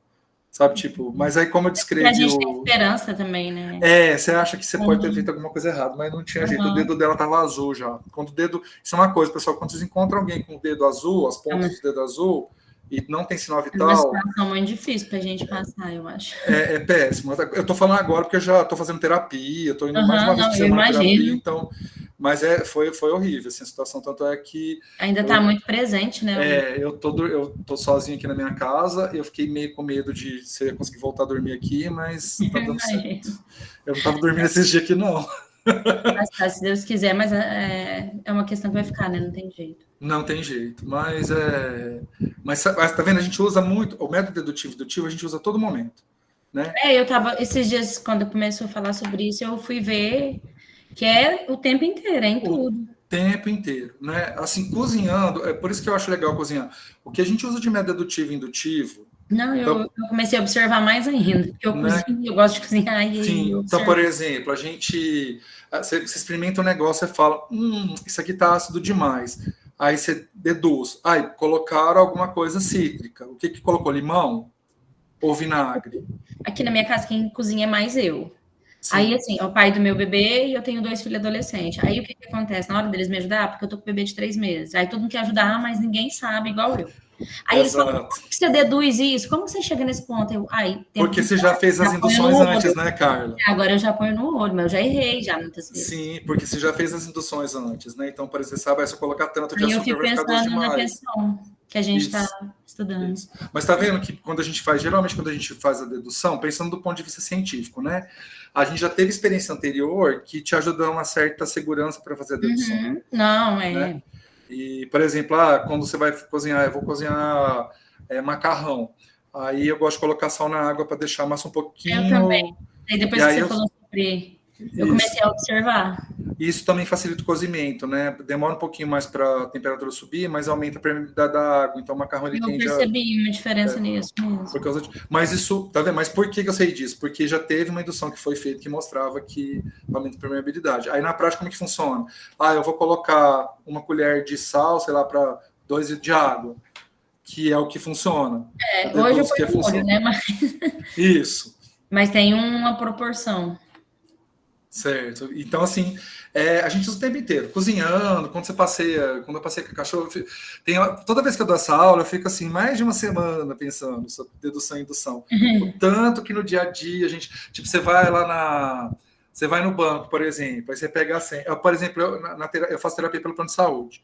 [SPEAKER 1] sabe, tipo... Mas aí como eu descrevi...
[SPEAKER 3] A gente tem esperança também, né?
[SPEAKER 1] Você acha que você pode ter feito alguma coisa errada, mas não tinha jeito. O dedo dela tava azul já. Quando o dedo... Isso é uma coisa, pessoal, quando vocês encontram alguém com o dedo azul, as pontas do dedo azul, e não tem sinal vital...
[SPEAKER 3] É uma situação muito difícil pra gente passar, eu acho.
[SPEAKER 1] É péssimo. Eu tô falando agora porque eu já tô fazendo terapia, tô indo mais uma vez por semana na terapia, então... Mas foi horrível, assim, a situação, tanto é que...
[SPEAKER 3] Ainda tá muito presente, né?
[SPEAKER 1] Eu tô sozinho aqui na minha casa, eu fiquei meio com medo de se eu conseguir voltar a dormir aqui, mas tá dando certo. Eu não tava dormindo esses dias aqui, não.
[SPEAKER 3] Mas tá, se Deus quiser, mas é uma questão que vai ficar, né? Não tem jeito.
[SPEAKER 1] Não tem jeito, mas tá vendo? A gente usa muito, o método dedutivo a gente usa a todo momento, né?
[SPEAKER 3] Eu tava, esses dias, quando começou a falar sobre isso, eu fui ver que é o tempo inteiro, é em tudo.
[SPEAKER 1] Tempo inteiro, né? Assim, cozinhando, é por isso que eu acho legal cozinhar. O que a gente usa de método dedutivo e indutivo...
[SPEAKER 3] Não, eu comecei a observar mais ainda, porque eu cozinho, eu gosto de cozinhar e...
[SPEAKER 1] Sim, então, por exemplo, você experimenta um negócio e fala, isso aqui tá ácido demais. Aí você deduz, colocaram alguma coisa cítrica. O que colocou? Limão ou vinagre?
[SPEAKER 3] Aqui na minha casa, quem cozinha é mais eu.
[SPEAKER 1] Sim.
[SPEAKER 3] Aí, assim, é o pai do meu bebê e eu tenho 2 filhos adolescentes. Aí, o que acontece? Na hora deles me ajudar, porque eu tô com o bebê de 3 meses. Aí, todo mundo quer ajudar, mas ninguém sabe, igual eu. Aí, eles falam, como que você deduz isso? Como que você chega nesse ponto?
[SPEAKER 1] Porque você já fez as induções antes, né, Carla?
[SPEAKER 3] Agora eu já ponho no olho, mas eu já errei já muitas vezes.
[SPEAKER 1] Sim, porque você já fez as induções antes, né? Então, por exemplo, você sabe, se eu colocar tanto de
[SPEAKER 3] açúcar,
[SPEAKER 1] açúcar, vai ficar doce demais.
[SPEAKER 3] Na questão que a gente está estudando.
[SPEAKER 1] Isso. Mas tá vendo que geralmente quando a gente faz a dedução, pensando do ponto de vista científico, né? A gente já teve experiência anterior que te ajuda a uma certa segurança para fazer a dedução.
[SPEAKER 3] Né?
[SPEAKER 1] E, por exemplo, quando você vai cozinhar, eu vou cozinhar macarrão. Aí eu gosto de colocar sal na água para deixar a massa um pouquinho...
[SPEAKER 3] Eu também. Aí depois que você falou sobre... Eu comecei a observar.
[SPEAKER 1] Isso também facilita o cozimento, né? Demora um pouquinho mais para a temperatura subir, mas aumenta a permeabilidade da água. Então, o macarrão ele tende a... Eu
[SPEAKER 3] percebi uma diferença nisso mesmo.
[SPEAKER 1] Por causa Mas isso, tá vendo? Mas por que eu sei disso? Porque já teve uma indução que foi feita que mostrava que aumenta a permeabilidade. Aí, na prática, como é que funciona? Eu vou colocar uma colher de sal, sei lá, para 2 litros de água, que é o que funciona.
[SPEAKER 3] Hoje eu ponho molho, né? Mas...
[SPEAKER 1] Isso.
[SPEAKER 3] Mas tem uma proporção.
[SPEAKER 1] Certo. Então, assim, a gente usa o tempo inteiro, cozinhando, quando eu passeio com o cachorro, toda vez que eu dou essa aula, eu fico assim, mais de uma semana pensando sobre dedução e indução. O tanto que no dia a dia, a gente, tipo, você vai no banco, por exemplo, aí você pega a senha. Por exemplo, eu faço terapia pelo plano de saúde.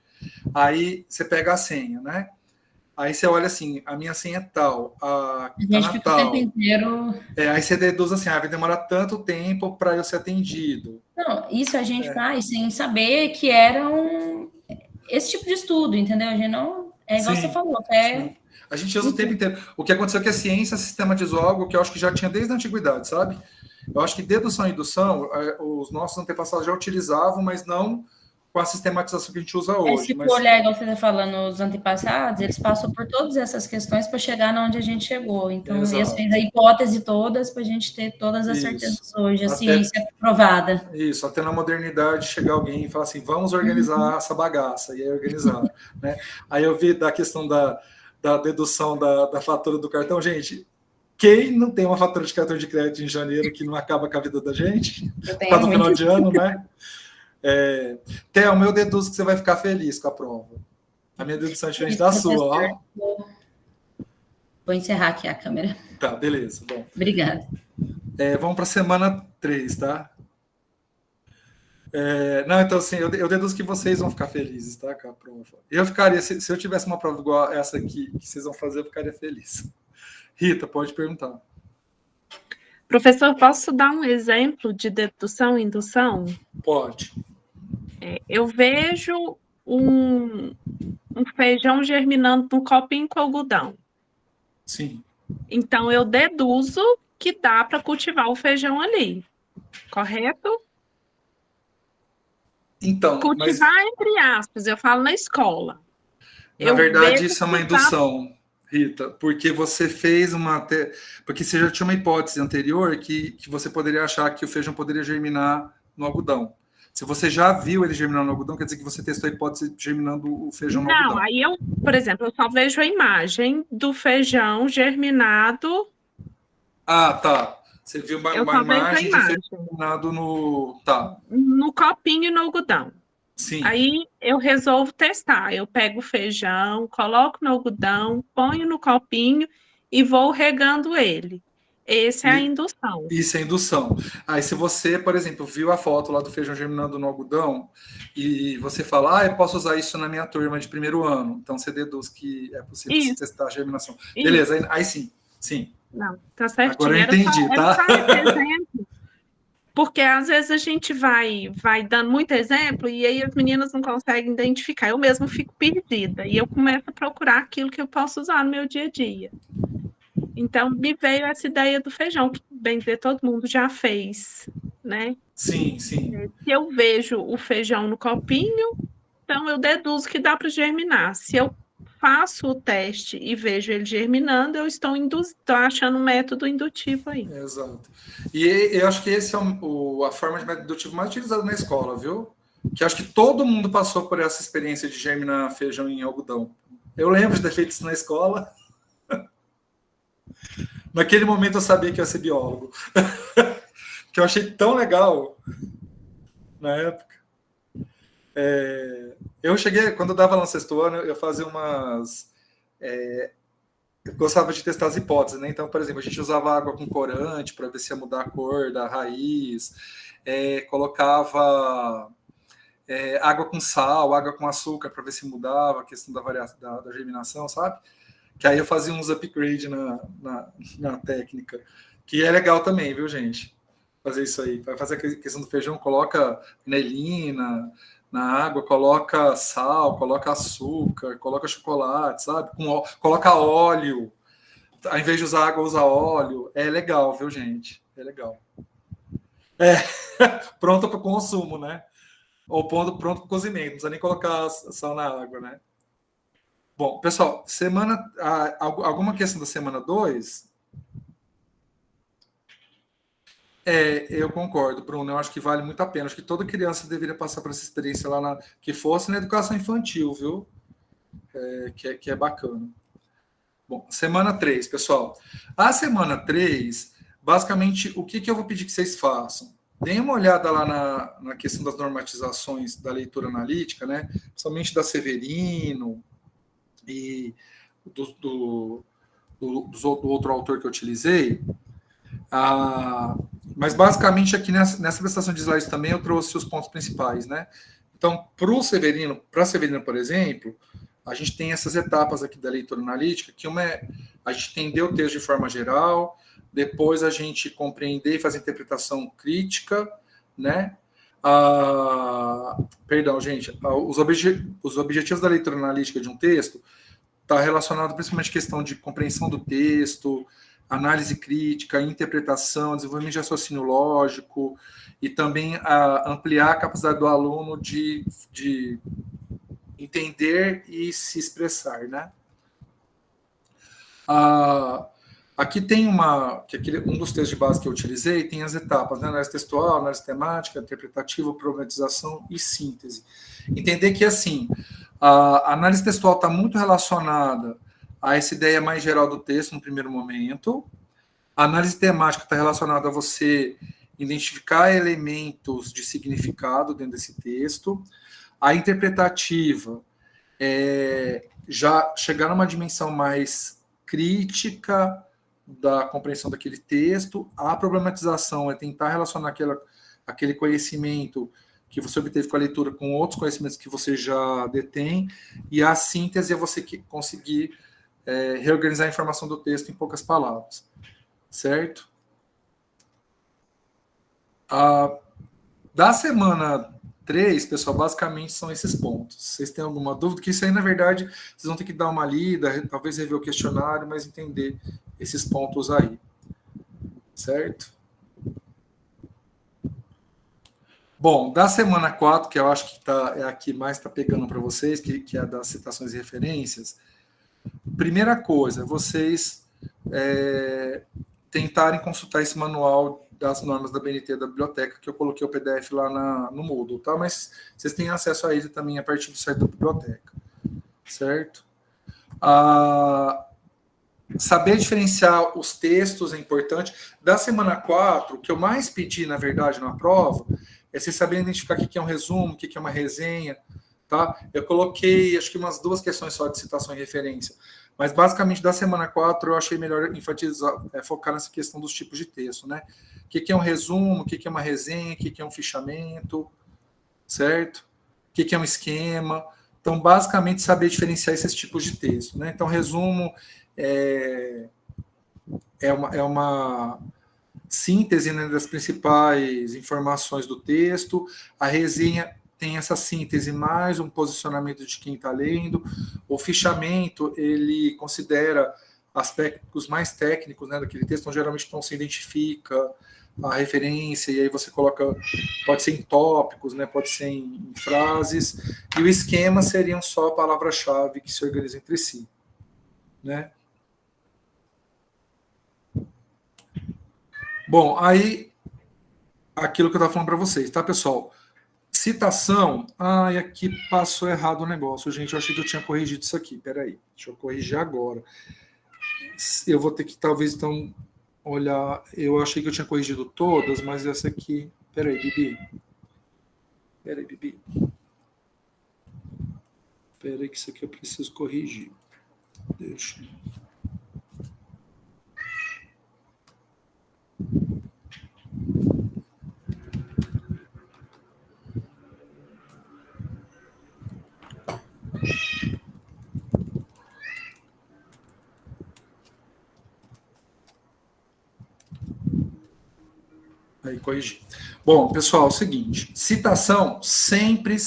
[SPEAKER 1] Aí você pega a senha, né? Aí você olha assim, a minha senha é tal, a
[SPEAKER 3] gente fica o tempo inteiro...
[SPEAKER 1] aí você deduz assim, vai demorar tanto tempo para eu ser atendido.
[SPEAKER 3] Não, isso a gente faz sem saber que era esse tipo de estudo, entendeu? A gente não... É igual você falou,
[SPEAKER 1] A gente usa o tempo inteiro. O que aconteceu é que a ciência sistematizou algo que eu acho que já tinha desde a antiguidade, sabe? Eu acho que dedução e indução, os nossos antepassados já utilizavam, mas não com a sistematização que a gente usa hoje.
[SPEAKER 3] Se for olhar, igual você está falando, os antepassados, eles passam por todas essas questões para chegar onde a gente chegou. Então, eles fez a hipótese todas para a gente ter todas as certezas hoje, a ciência provada.
[SPEAKER 1] Isso, até na modernidade chegar alguém e falar assim, vamos organizar essa bagaça, e aí organizar. Né? Aí eu vi da questão da dedução da fatura do cartão. Gente, quem não tem uma fatura de cartão de crédito em janeiro que não acaba com a vida da gente? Por causa do final de ano, né? Thelma, eu deduzo que você vai ficar feliz com a prova. A minha dedução é diferente da sua. Ó.
[SPEAKER 3] Vou encerrar aqui a câmera.
[SPEAKER 1] Tá, beleza. Bom.
[SPEAKER 3] Obrigada.
[SPEAKER 1] Vamos para a semana 3, tá? Não, então assim, eu deduzo que vocês vão ficar felizes, tá, com a prova. Eu ficaria, se eu tivesse uma prova igual essa aqui, que vocês vão fazer, eu ficaria feliz. Rita, pode perguntar.
[SPEAKER 4] Professor, posso dar um exemplo de dedução e indução?
[SPEAKER 1] Pode.
[SPEAKER 4] Eu vejo um feijão germinando num copinho com algodão.
[SPEAKER 1] Sim.
[SPEAKER 4] Então, eu deduzo que dá para cultivar o feijão ali, correto?
[SPEAKER 1] Então,
[SPEAKER 4] cultivar entre aspas, eu falo na escola.
[SPEAKER 1] Na verdade, isso é uma indução, Rita, porque você fez porque você já tinha uma hipótese anterior que você poderia achar que o feijão poderia germinar no algodão. Se você já viu ele germinando no algodão, quer dizer que você testou a hipótese germinando o feijão no algodão.
[SPEAKER 4] Não, aí por exemplo, eu só vejo a imagem do feijão germinado.
[SPEAKER 1] Ah, tá. Você viu uma imagem de feijão germinado no
[SPEAKER 4] copinho e no algodão.
[SPEAKER 1] Sim.
[SPEAKER 4] Aí eu resolvo testar. Eu pego o feijão, coloco no algodão, ponho no copinho e vou regando ele. Essa é a indução.
[SPEAKER 1] Isso é indução. Aí se você, por exemplo, viu a foto lá do feijão germinando no algodão e você fala, eu posso usar isso na minha turma de primeiro ano. Então você deduz que é possível você testar a germinação. Isso. Beleza, aí sim.
[SPEAKER 4] Não, tá certinho.
[SPEAKER 1] Agora eu entendi, tá?
[SPEAKER 4] Porque às vezes a gente vai dando muito exemplo e aí as meninas não conseguem identificar. Eu mesmo fico perdida e eu começo a procurar aquilo que eu posso usar no meu dia a dia. Então, me veio essa ideia do feijão, que, bem dizer, todo mundo já fez, né?
[SPEAKER 1] Sim.
[SPEAKER 4] Se eu vejo o feijão no copinho, então eu deduzo que dá para germinar. Se eu faço o teste e vejo ele germinando, eu estou achando um método indutivo aí.
[SPEAKER 1] Exato. E eu acho que esse é a forma de método indutivo mais utilizada na escola, viu? Que acho que todo mundo passou por essa experiência de germinar feijão em algodão. Eu lembro de ter feito isso na escola. Naquele momento eu sabia que eu ia ser biólogo. Que eu achei tão legal na época. Eu cheguei, quando eu dava no sexto ano, eu fazia umas... eu gostava de testar as hipóteses, né? Então, por exemplo, a gente usava água com corante para ver se ia mudar a cor da raiz, colocava água com sal, água com açúcar para ver se mudava a questão da germinação, sabe? Que aí eu fazia uns upgrade na técnica, que é legal também, viu, gente? Fazer isso aí. Vai fazer a questão do feijão, coloca vanilina na água, coloca sal, coloca açúcar, coloca chocolate, sabe? Coloca óleo. Ao invés de usar água, usa óleo. É legal, viu, gente? É legal. Pronto para o consumo, né? Ou pronto para o cozimento. Não precisa nem colocar sal na água, né? Bom, pessoal, alguma questão da semana 2? Eu concordo, Bruno. Eu acho que vale muito a pena. Acho que toda criança deveria passar por essa experiência lá, que fosse na educação infantil, viu? Que é bacana. Bom, semana 3, pessoal. A semana 3, basicamente, o que eu vou pedir que vocês façam? Deem uma olhada lá na questão das normatizações da leitura analítica, né? Principalmente da Severino e do outro autor que eu utilizei. Mas basicamente aqui nessa apresentação de slides também eu trouxe os pontos principais, né? Então, para Severino, por exemplo, a gente tem essas etapas aqui da leitura analítica, que uma é a gente entender o texto de forma geral, depois a gente compreender e fazer interpretação crítica, né? Perdão, gente, os objetivos da leitura analítica de um texto está relacionado principalmente à questão de compreensão do texto, análise crítica, interpretação, desenvolvimento de raciocínio lógico e também ampliar a capacidade do aluno de entender e se expressar, né? Aqui tem um dos textos de base que eu utilizei, tem as etapas, né? Análise textual, análise temática, interpretativa, problematização e síntese. Entender que, assim, a análise textual está muito relacionada a essa ideia mais geral do texto no primeiro momento. A análise temática está relacionada a você identificar elementos de significado dentro desse texto. A interpretativa já chegar numa dimensão mais crítica da compreensão daquele texto. A problematização é tentar relacionar aquele conhecimento que você obteve com a leitura com outros conhecimentos que você já detém. E a síntese é você conseguir reorganizar a informação do texto em poucas palavras. Certo? Da semana 3, pessoal, basicamente são esses pontos. Vocês têm alguma dúvida? Que isso aí, na verdade, vocês vão ter que dar uma lida, talvez rever o questionário, mas entender esses pontos aí. Certo? Bom, da semana 4, que eu acho que é a que mais está pegando para vocês, que é a das citações e referências, primeira coisa, vocês tentarem consultar esse manual das normas da BNT da biblioteca, que eu coloquei o PDF lá no Moodle, tá? Mas vocês têm acesso a ele também a partir do site da biblioteca, certo? Saber diferenciar os textos é importante. Da semana 4, o que eu mais pedi, na verdade, na prova, é vocês saberem identificar o que é um resumo, o que é uma resenha, tá? Eu coloquei, acho que umas 2 questões só de citação e referência, mas basicamente da semana 4 eu achei melhor enfatizar, focar nessa questão dos tipos de texto, né? O que é um resumo, o que é uma resenha, o que é um fichamento, certo? O que é um esquema. Então, basicamente, saber diferenciar esses tipos de texto, né? Então, resumo é uma síntese, né, das principais informações do texto. A resenha tem essa síntese mais um posicionamento de quem está lendo. O fichamento, ele considera aspectos mais técnicos, né, daquele texto, então geralmente não se identifica a referência, e aí você coloca, pode ser em tópicos, né, pode ser em frases, e o esquema seriam só palavras-chave que se organizam entre si, né? Bom, aí, aquilo que eu estava falando para vocês, tá, pessoal? Citação, e aqui passou errado o negócio, gente, eu achei que eu tinha corrigido isso aqui, peraí, deixa eu corrigir agora. Eu vou ter que, talvez, então, olhar, eu achei que eu tinha corrigido todas, mas essa aqui, peraí, Bibi, peraí que isso aqui eu preciso corrigir, deixa eu... Aí, corrigi. Bom, pessoal, é o seguinte, citação sempre,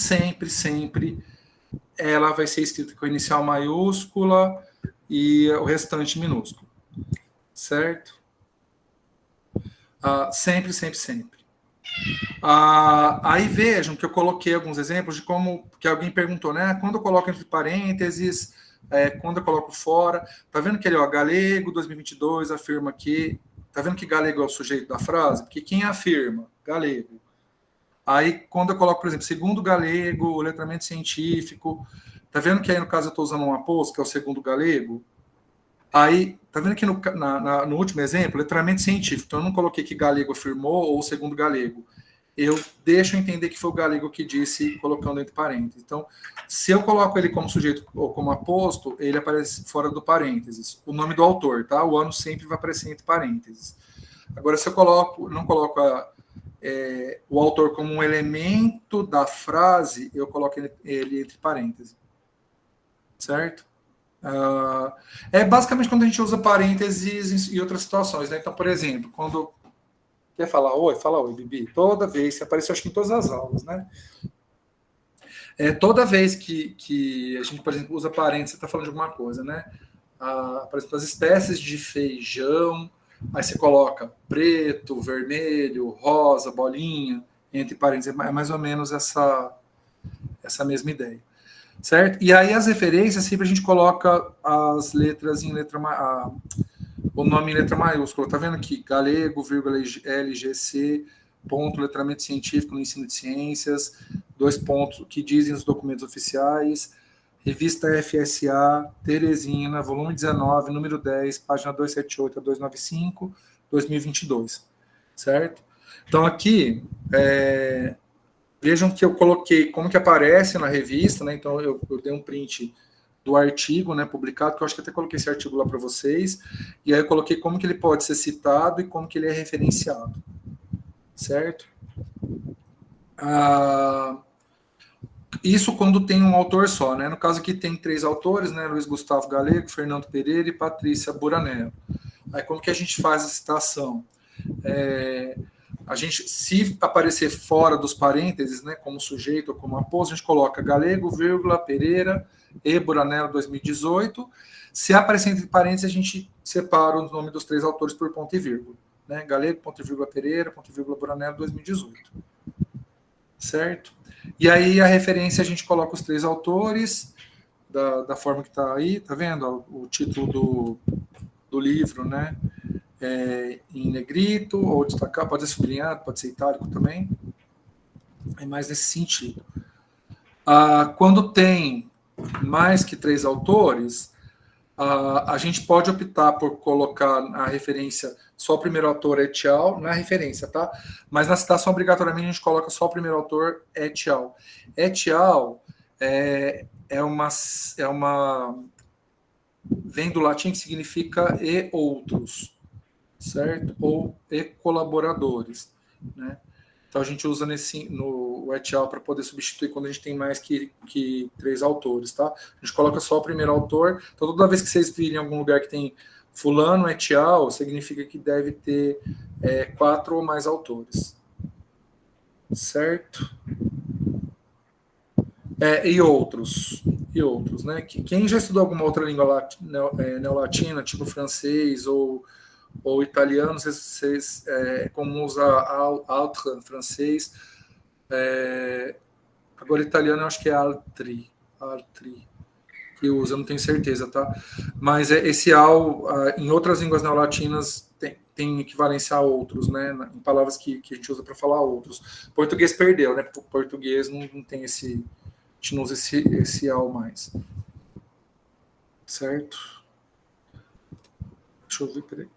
[SPEAKER 1] ela vai ser escrita com a inicial maiúscula e o restante minúsculo, certo? Sempre. Aí vejam que eu coloquei alguns exemplos de como, que alguém perguntou, né? Quando eu coloco entre parênteses, quando eu coloco fora, tá vendo que ele, Galego 2022 afirma que, tá vendo que Galego é o sujeito da frase? Porque quem afirma? Galego. Aí, quando eu coloco, por exemplo, segundo Galego, o letramento científico, tá vendo que aí, no caso, eu estou usando um aposto, que é o segundo Galego? Aí, tá vendo que no último exemplo, letramento científico, então eu não coloquei que Galego afirmou ou segundo Galego. Eu deixo entender que foi o Galego que disse, colocando entre parênteses. Então, se eu coloco ele como sujeito ou como aposto, ele aparece fora do parênteses. O nome do autor, tá? O ano sempre vai aparecer entre parênteses. Agora, se eu não coloco o autor como um elemento da frase, eu coloco ele entre parênteses. Certo? É basicamente quando a gente usa parênteses em outras situações, né? Então, por exemplo, quando quer falar oi, fala oi, Bibi. Toda vez, que apareceu, acho que em todas as aulas, né? Toda vez que a gente, por exemplo, usa parênteses, você está falando de alguma coisa, né? por exemplo, as espécies de feijão, aí você coloca preto, vermelho, rosa, bolinha, entre parênteses, é mais ou menos essa mesma ideia, certo? E aí as referências, sempre a gente coloca as letras em o nome em letra maiúscula, tá vendo aqui? Galego, vírgula, LGC, ponto, letramento científico no ensino de ciências, 2 pontos, que dizem os documentos oficiais, revista FSA, Teresina, volume 19, número 10, página 278 a 295, 2022, certo? Então aqui, vejam que eu coloquei como que aparece na revista, né? Então eu dei um print do artigo, né, publicado, que eu acho que até coloquei esse artigo lá para vocês, e aí eu coloquei como que ele pode ser citado e como que ele é referenciado, certo? Isso quando tem um autor só, né? No caso aqui tem 3 autores, né? Luiz Gustavo Galego, Fernando Pereira e Patrícia Buranello. Aí como que a gente faz a citação? A gente, se aparecer fora dos parênteses, né, como sujeito ou como aposto, a gente coloca Galego, vírgula, Pereira e Buranello 2018. Se aparecer entre parênteses, a gente separa o nome dos 3 autores por ponto e vírgula, né? Galego, ponto e vírgula, Pereira, ponto e vírgula, Buranello 2018. Certo? E aí a referência a gente coloca os 3 autores da forma que está aí, tá vendo? O título do livro, né? Em negrito, ou destacar, pode ser sublinhado, pode ser itálico também. É mais nesse sentido. Quando tem mais que 3 autores, a gente pode optar por colocar a referência só o primeiro autor et al. Na referência, tá? Mas na citação, obrigatoriamente, a gente coloca só o primeiro autor et al. Et al. Vem do latim que significa e outros, certo? Ou e colaboradores, né? Então a gente usa no et al. Para poder substituir quando a gente tem mais que 3 autores, tá? A gente coloca só o primeiro autor. Então toda vez que vocês virem em algum lugar que tem fulano et al., significa que deve ter 4 ou mais autores, certo? E outros, né? Quem já estudou alguma outra língua neolatina, tipo francês ou italiano, vocês como usar autre, francês. Agora, italiano, eu acho que é altri, que usa, não tenho certeza, tá? Mas esse em outras línguas neolatinas, tem equivalência a outros, né? Em palavras que a gente usa para falar outros. Português perdeu, né? Português não tem esse... A gente não usa esse ao mais. Certo? Deixa eu ver, peraí.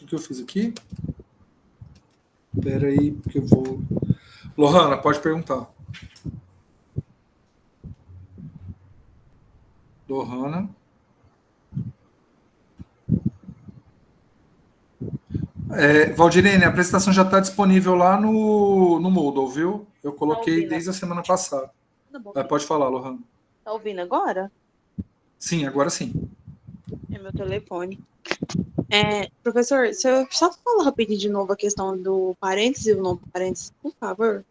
[SPEAKER 1] O que eu fiz aqui? Peraí, porque eu vou... Lohana, pode perguntar. Lohana. Valdirene, a apresentação já está disponível lá no Moodle, viu? Eu coloquei desde a semana passada. Tá, pode falar, Lohana.
[SPEAKER 5] Tá ouvindo agora?
[SPEAKER 1] Sim, agora sim.
[SPEAKER 5] É meu telefone. Professor, se eu só falar rapidinho de novo a questão do parênteses e o não parênteses, por favor.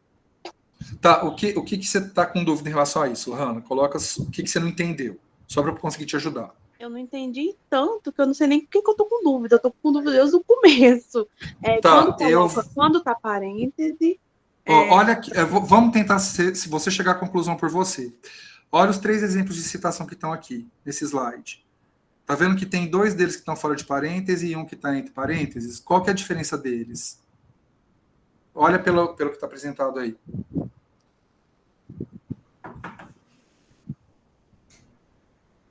[SPEAKER 1] Tá, o que você está com dúvida em relação a isso, Lohana? Coloca o que você não entendeu, só para eu conseguir te ajudar.
[SPEAKER 5] Eu não entendi tanto que eu não sei nem por que eu tô com dúvida. Eu tô com dúvida desde o começo. Quando tá parêntese...
[SPEAKER 1] Olha aqui, vamos tentar se você chegar à conclusão por você. Olha os 3 exemplos de citação que estão aqui, nesse slide. Tá vendo que tem 2 deles que estão fora de parêntese e um que está entre parênteses? Qual que é a diferença deles? Olha pelo que está apresentado aí.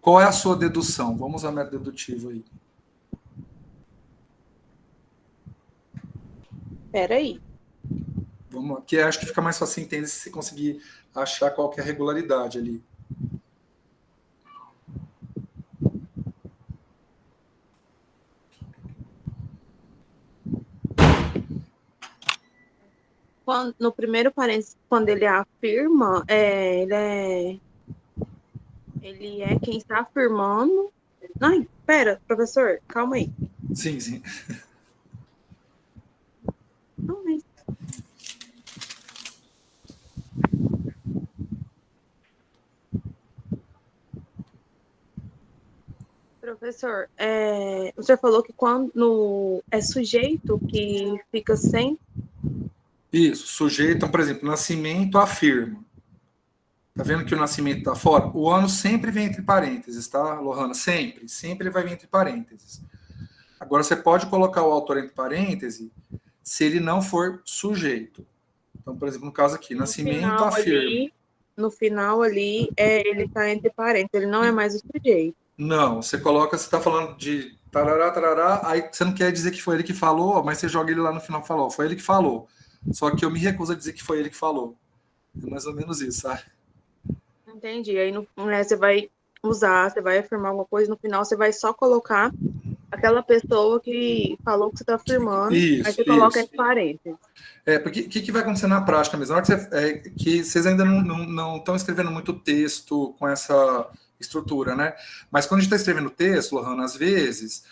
[SPEAKER 1] Qual é a sua dedução? Vamos usar método dedutivo aí.
[SPEAKER 5] Peraí.
[SPEAKER 1] Vamos lá, que acho que fica mais fácil entender se você conseguir achar qual que é a regularidade ali.
[SPEAKER 5] No primeiro parênteses, quando ele afirma, ele é quem está afirmando. Ai, pera, professor, calma aí.
[SPEAKER 1] Sim, sim.
[SPEAKER 5] Não, mas... Professor, o senhor falou que quando é sujeito que fica sem...
[SPEAKER 1] Isso, sujeito, então, por exemplo, nascimento afirma. Tá vendo que o nascimento está fora? O ano sempre vem entre parênteses, tá, Lohana? Sempre. Sempre vai vir entre parênteses. Agora, você pode colocar o autor entre parênteses se ele não for sujeito. Então, por exemplo, no caso aqui, nascimento afirma.
[SPEAKER 5] No final ali, ele está entre parênteses, ele não é mais o sujeito.
[SPEAKER 1] Não, você coloca, você está falando de tarará, tarará, aí você não quer dizer que foi ele que falou, mas você joga ele lá no final e fala, ó, foi ele que falou. Só que eu me recuso a dizer que foi ele que falou. É mais ou menos isso, sabe?
[SPEAKER 5] Entendi. Aí você vai usar, você vai afirmar alguma coisa, no final você vai só colocar aquela pessoa que falou que você está afirmando,
[SPEAKER 1] isso,
[SPEAKER 5] aí você coloca entre parênteses.
[SPEAKER 1] Porque o que vai acontecer na prática mesmo? Na hora que vocês ainda não estão escrevendo muito texto com essa estrutura, né? Mas quando a gente está escrevendo texto, Lohana, às vezes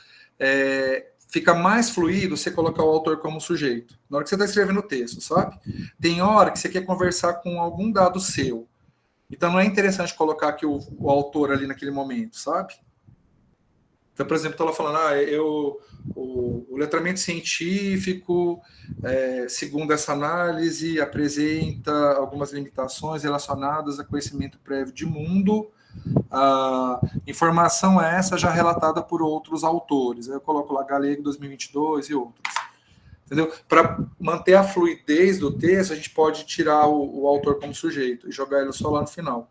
[SPEAKER 1] fica mais fluido você colocar o autor como sujeito. Na hora que você está escrevendo o texto, sabe? Tem hora que você quer conversar com algum dado seu. Então não é interessante colocar aqui o autor ali naquele momento, sabe? Então, por exemplo, estou lá falando, o letramento científico, segundo essa análise, apresenta algumas limitações relacionadas a conhecimento prévio de mundo. A informação é essa já relatada por outros autores. Aí eu coloco lá Galego 2022 e outros. Entendeu? Para manter a fluidez do texto, a gente pode tirar o autor como sujeito e jogar ele só lá no final.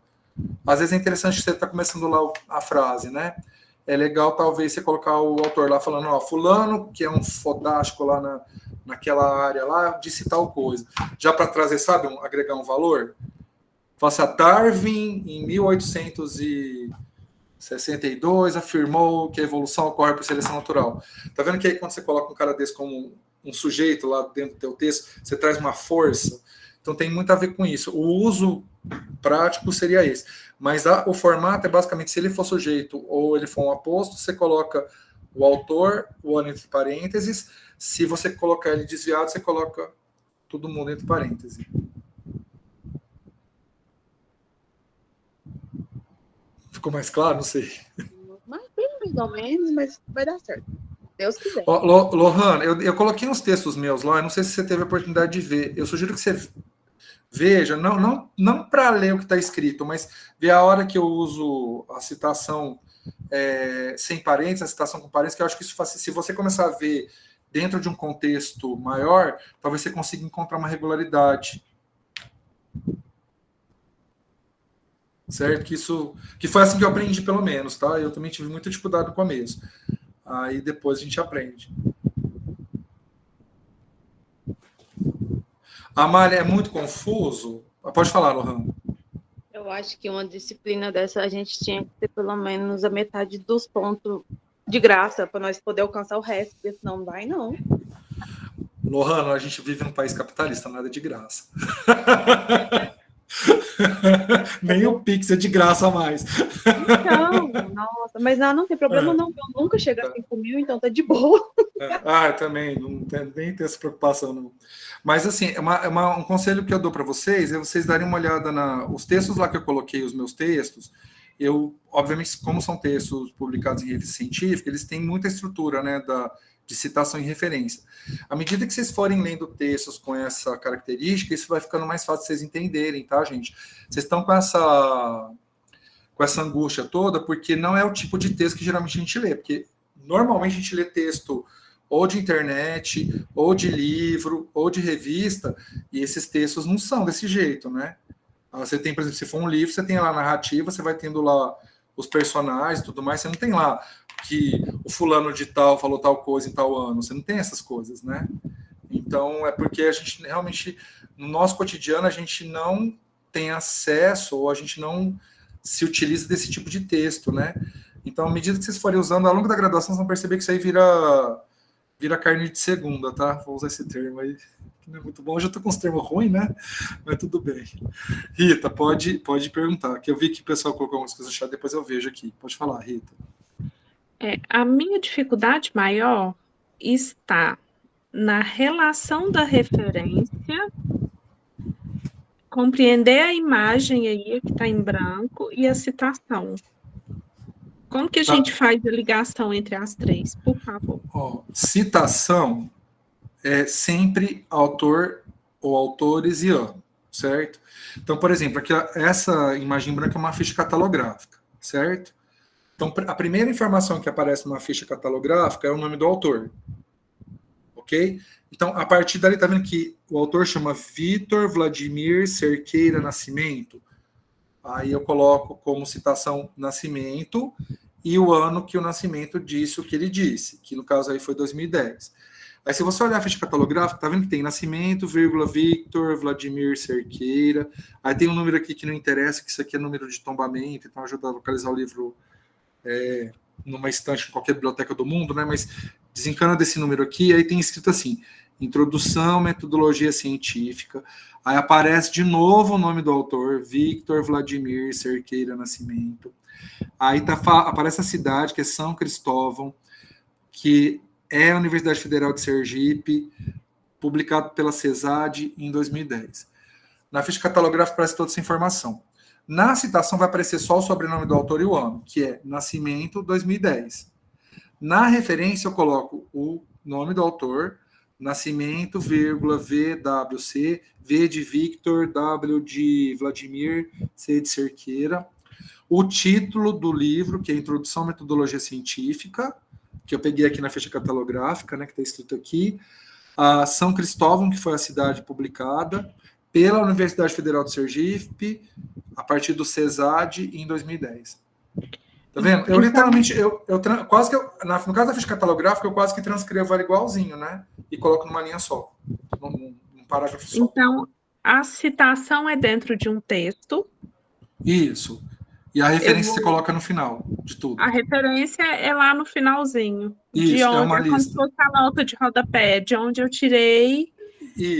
[SPEAKER 1] Às vezes é interessante que você está começando lá a frase, né? É legal, talvez, você colocar o autor lá falando, ó, fulano, que é um fodástico lá naquela área lá, disse tal coisa. Já para trazer, sabe, agregar um valor? Faça Darwin, em 1862, afirmou que a evolução ocorre por seleção natural. Tá vendo que aí quando você coloca um cara desse como um sujeito lá dentro do teu texto, você traz uma força. Então tem muito a ver com isso. O uso prático seria esse. Mas o formato é basicamente, se ele for sujeito ou ele for um aposto, você coloca o autor, o ano entre parênteses. Se você colocar ele desviado, você coloca todo mundo entre parênteses. Ficou mais claro? Não sei.
[SPEAKER 5] Mais ou menos, mas vai dar certo. Deus quiser.
[SPEAKER 1] Lohana, eu coloquei uns textos meus lá, eu não sei se você teve a oportunidade de ver. Eu sugiro que você veja, não para ler o que está escrito, mas ver a hora que eu uso a citação sem parênteses, a citação com parênteses, que eu acho que isso faz. Se você começar a ver dentro de um contexto maior, talvez você consiga encontrar uma regularidade. Certo? Que foi assim que eu aprendi, pelo menos, tá? Eu também tive muita dificuldade no começo. Aí depois a gente aprende. Amália, é muito confuso? Pode falar, Lohana.
[SPEAKER 5] Eu acho que uma disciplina dessa a gente tinha que ter pelo menos a metade dos pontos de graça para nós poder alcançar o resto, porque senão não vai, não.
[SPEAKER 1] Lohana, a gente vive num país capitalista, nada de graça. Nem o Pix é de graça mais.
[SPEAKER 5] Então, nossa, mas não tem problema não, eu nunca chego a 5 mil, então tá de boa.
[SPEAKER 1] Eu também, não tem, nem tenho essa preocupação, não. Mas, assim, um conselho que eu dou para vocês é vocês darem uma olhada os textos lá que eu coloquei, os meus textos. Eu, obviamente, como são textos publicados em revista científica, eles têm muita estrutura, né, de citação e referência. À medida que vocês forem lendo textos com essa característica, isso vai ficando mais fácil de vocês entenderem, tá, gente? Vocês estão com essa angústia toda, porque não é o tipo de texto que geralmente a gente lê, porque normalmente a gente lê texto ou de internet, ou de livro, ou de revista, e esses textos não são desse jeito, né? Você tem, por exemplo, se for um livro, você tem lá a narrativa, você vai tendo lá os personagens e tudo mais, você não tem lá que o fulano de tal falou tal coisa em tal ano, você não tem essas coisas, né? Então, é porque a gente realmente, no nosso cotidiano, a gente não tem acesso, ou a gente não se utiliza desse tipo de texto, né? Então, à medida que vocês forem usando, ao longo da graduação, vocês vão perceber que isso aí vira carne de segunda, tá? Vou usar esse termo aí, que não é muito bom. Hoje eu tô com uns termos ruins, né? Mas tudo bem. Rita, pode perguntar, que eu vi que o pessoal colocou algumas coisas no chat, depois eu vejo aqui. Pode falar, Rita.
[SPEAKER 4] A minha dificuldade maior está na relação da referência, compreender a imagem aí que está em branco e a citação. Como que a gente faz a ligação entre as três, por favor?
[SPEAKER 1] Citação é sempre autor ou autores e ano, certo? Então, por exemplo, aqui essa imagem branca é uma ficha catalográfica, certo? Então, a primeira informação que aparece numa ficha catalográfica é o nome do autor, ok? Então, a partir dali, tá vendo que o autor chama Vitor Vladimir Cerqueira Nascimento? Aí eu coloco como citação Nascimento e o ano que o Nascimento disse o que ele disse, que no caso aí foi 2010. Aí se você olhar a ficha catalográfica, tá vendo que tem Nascimento, vírgula, Victor, Vladimir Cerqueira. Aí tem um número aqui que não interessa, que isso aqui é número de tombamento, então ajuda a localizar o livro numa estante em qualquer biblioteca do mundo, né? Mas desencana desse número aqui, aí tem escrito assim, Introdução, Metodologia Científica. Aí aparece de novo o nome do autor, Victor Vladimir Cerqueira Nascimento. Aí aparece a cidade, que é São Cristóvão, que é a Universidade Federal de Sergipe, publicado pela CESAD em 2010. Na ficha catalográfica aparece toda essa informação. Na citação vai aparecer só o sobrenome do autor e o ano, que é Nascimento 2010. Na referência eu coloco o nome do autor, Nascimento, vírgula, VWC, V de Victor, W de Vladimir, C de Cerqueira. O título do livro, que é Introdução à Metodologia Científica, que eu peguei aqui na ficha catalográfica, né, que está escrito aqui. A São Cristóvão, que foi a cidade publicada, pela Universidade Federal de Sergipe, a partir do CESAD, em 2010. Tá vendo? Eu literalmente, quase que no caso da ficha catalográfica, eu quase que transcrevo ela igualzinho, né? E coloco numa linha só, num parágrafo só.
[SPEAKER 4] Então, a citação é dentro de um texto.
[SPEAKER 1] Isso. E a referência você coloca no final de tudo.
[SPEAKER 4] A referência é lá no finalzinho.
[SPEAKER 1] Isso,
[SPEAKER 4] de onde,
[SPEAKER 1] é uma
[SPEAKER 4] como
[SPEAKER 1] lista.
[SPEAKER 4] se fosse a nota de rodapé, de onde eu tirei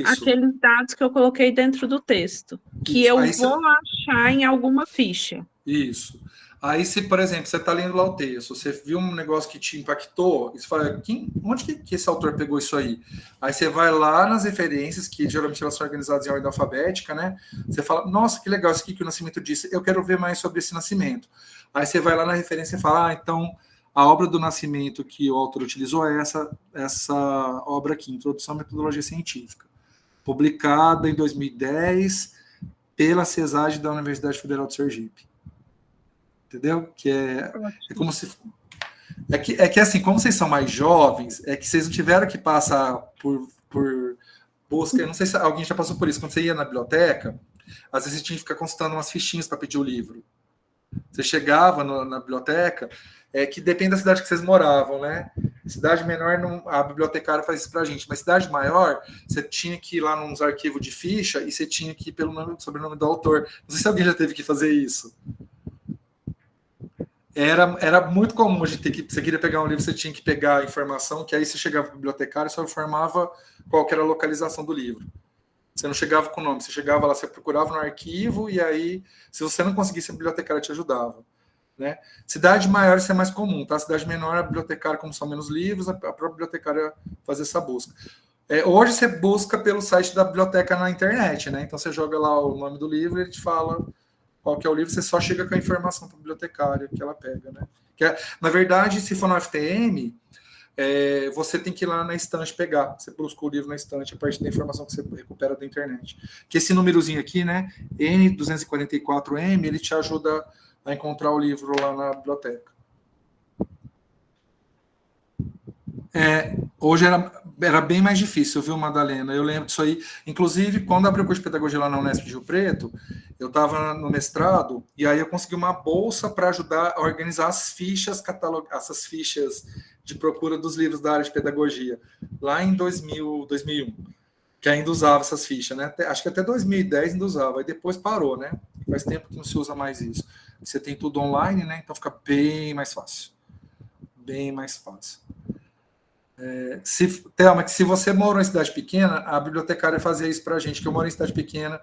[SPEAKER 4] aqueles dados que eu coloquei dentro do texto. Que eu vou achar em alguma ficha.
[SPEAKER 1] Isso. Aí, se, por exemplo, você está lendo lá o texto, você viu um negócio que te impactou, você fala, onde que esse autor pegou isso aí? Aí você vai lá nas referências, que geralmente elas são organizadas em ordem alfabética, né? Você fala, nossa, que legal isso aqui que o Nascimento disse, eu quero ver mais sobre esse Nascimento. Aí você vai lá na referência e fala, então, a obra do Nascimento que o autor utilizou é essa obra aqui, Introdução à Metodologia Científica, publicada em 2010 pela CESAD da Universidade Federal de Sergipe. Entendeu? Que é como se... É que assim, como vocês são mais jovens, é que vocês não tiveram que passar por busca. Eu não sei se alguém já passou por isso. Quando você ia na biblioteca, às vezes você tinha que ficar consultando umas fichinhas para pedir o livro. Você chegava na biblioteca, que depende da cidade que vocês moravam, né? Cidade menor, a bibliotecária faz isso pra gente, mas cidade maior, você tinha que ir lá nos arquivos de ficha e você tinha que ir pelo sobrenome do autor. Não sei se alguém já teve que fazer isso. Era muito comum a gente ter que... Você queria pegar um livro, você tinha que pegar a informação, que aí você chegava para o bibliotecário e só informava qual que era a localização do livro. Você não chegava com o nome, você chegava lá, você procurava no arquivo, e aí, se você não conseguisse, a bibliotecária te ajudava. Né? Cidade maior, isso é mais comum, tá? Cidade menor, a bibliotecária, como são menos livros, a própria bibliotecária faz essa busca. Hoje você busca pelo site da biblioteca na internet, né? Então você joga lá o nome do livro e ele te fala qual que é o livro, você só chega com a informação para a bibliotecária que ela pega, né? Na verdade, se for no FTM, você tem que ir lá na estante pegar. Você busca o livro na estante a partir da informação que você recupera da internet. Que esse númerozinho aqui, né, N244M, ele te ajuda a encontrar o livro lá na biblioteca. Hoje era bem mais difícil, viu, Madalena? Eu lembro disso aí. Inclusive, quando abriu o curso de pedagogia lá na Unesp de Rio Preto, eu estava no mestrado, e aí eu consegui uma bolsa para ajudar a organizar as fichas, essas fichas de procura dos livros da área de pedagogia, lá em 2001, que ainda usava essas fichas, né? Acho que até 2010 ainda usava, aí depois parou, né? Faz tempo que não se usa mais isso. Você tem tudo online, né? Então fica bem mais fácil. Bem mais fácil. Thelma, que se você morou em cidade pequena, a bibliotecária fazia isso para a gente, que eu moro em cidade pequena,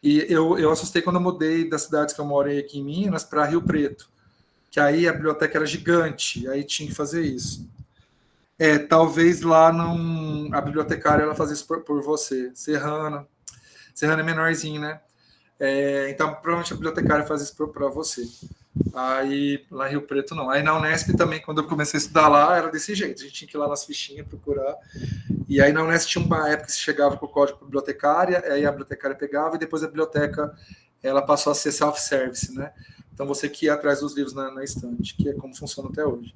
[SPEAKER 1] e eu assustei quando eu mudei das cidades que eu morei aqui em Minas para Rio Preto, que aí a biblioteca era gigante, aí tinha que fazer isso. Talvez lá a bibliotecária ela fazia isso por você. Serrana é menorzinho, né? Então, provavelmente a bibliotecária faz isso para você. Aí, lá em Rio Preto, não. Aí na Unesp também, quando eu comecei a estudar lá, era desse jeito. A gente tinha que ir lá nas fichinhas procurar. E aí na Unesp tinha uma época que se chegava com o código para a bibliotecária, aí a bibliotecária pegava e depois a biblioteca ela passou a ser self-service, né? Então você que ia atrás dos livros na estante, que é como funciona até hoje.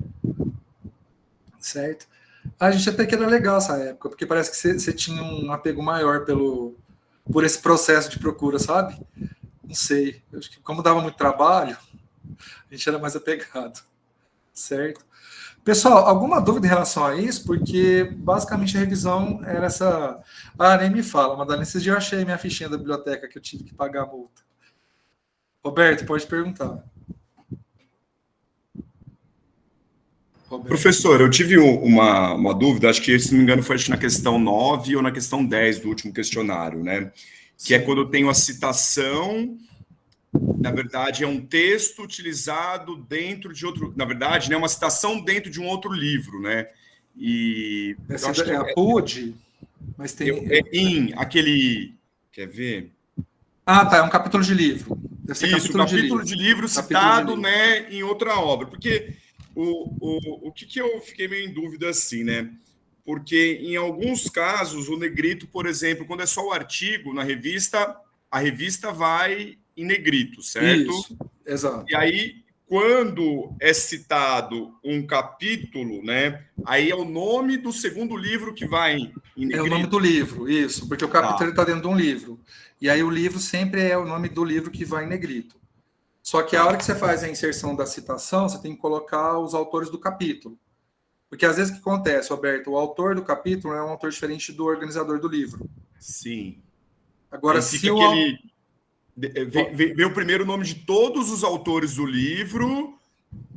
[SPEAKER 1] Certo? A gente até que era legal essa época, porque parece que você tinha um apego maior por esse processo de procura, sabe? Não sei. Eu acho que como dava muito trabalho, a gente era mais apegado. Certo? Pessoal, alguma dúvida em relação a isso? Porque basicamente a revisão era essa. Ah, nem me fala, Madalena, esses dias eu achei minha fichinha da biblioteca que eu tive que pagar a multa. Roberto, pode perguntar.
[SPEAKER 2] Roberto. Professor, eu tive uma dúvida, acho que, se não me engano, foi na questão 9 ou na questão 10 do último questionário, né? Que é quando eu tenho a citação. Na verdade, é um texto utilizado dentro de outro... Na verdade, né, uma citação dentro de um outro livro, né? E...
[SPEAKER 1] Essa é a PUD, mas tem...
[SPEAKER 2] aquele... Quer ver?
[SPEAKER 1] Ah, tá, é um capítulo de livro.
[SPEAKER 2] Isso, capítulo de livro citado, né, em outra obra. Porque o que eu fiquei meio em dúvida assim, né? Porque em alguns casos, o negrito, por exemplo, quando é só o artigo na revista, a revista vai em negrito, certo?
[SPEAKER 1] Isso, exato.
[SPEAKER 2] E aí, quando é citado um capítulo, né? Aí é o nome do segundo livro que vai em negrito.
[SPEAKER 1] É o nome do livro, isso, porque o capítulo está dentro de um livro. E aí o livro sempre é o nome do livro que vai em negrito. Só que a hora que você faz a inserção da citação, você tem que colocar os autores do capítulo. Porque às vezes o que acontece, Roberto, o autor do capítulo é um autor diferente do organizador do livro.
[SPEAKER 2] Sim.
[SPEAKER 1] Agora,
[SPEAKER 2] se vem o primeiro nome de todos os autores do livro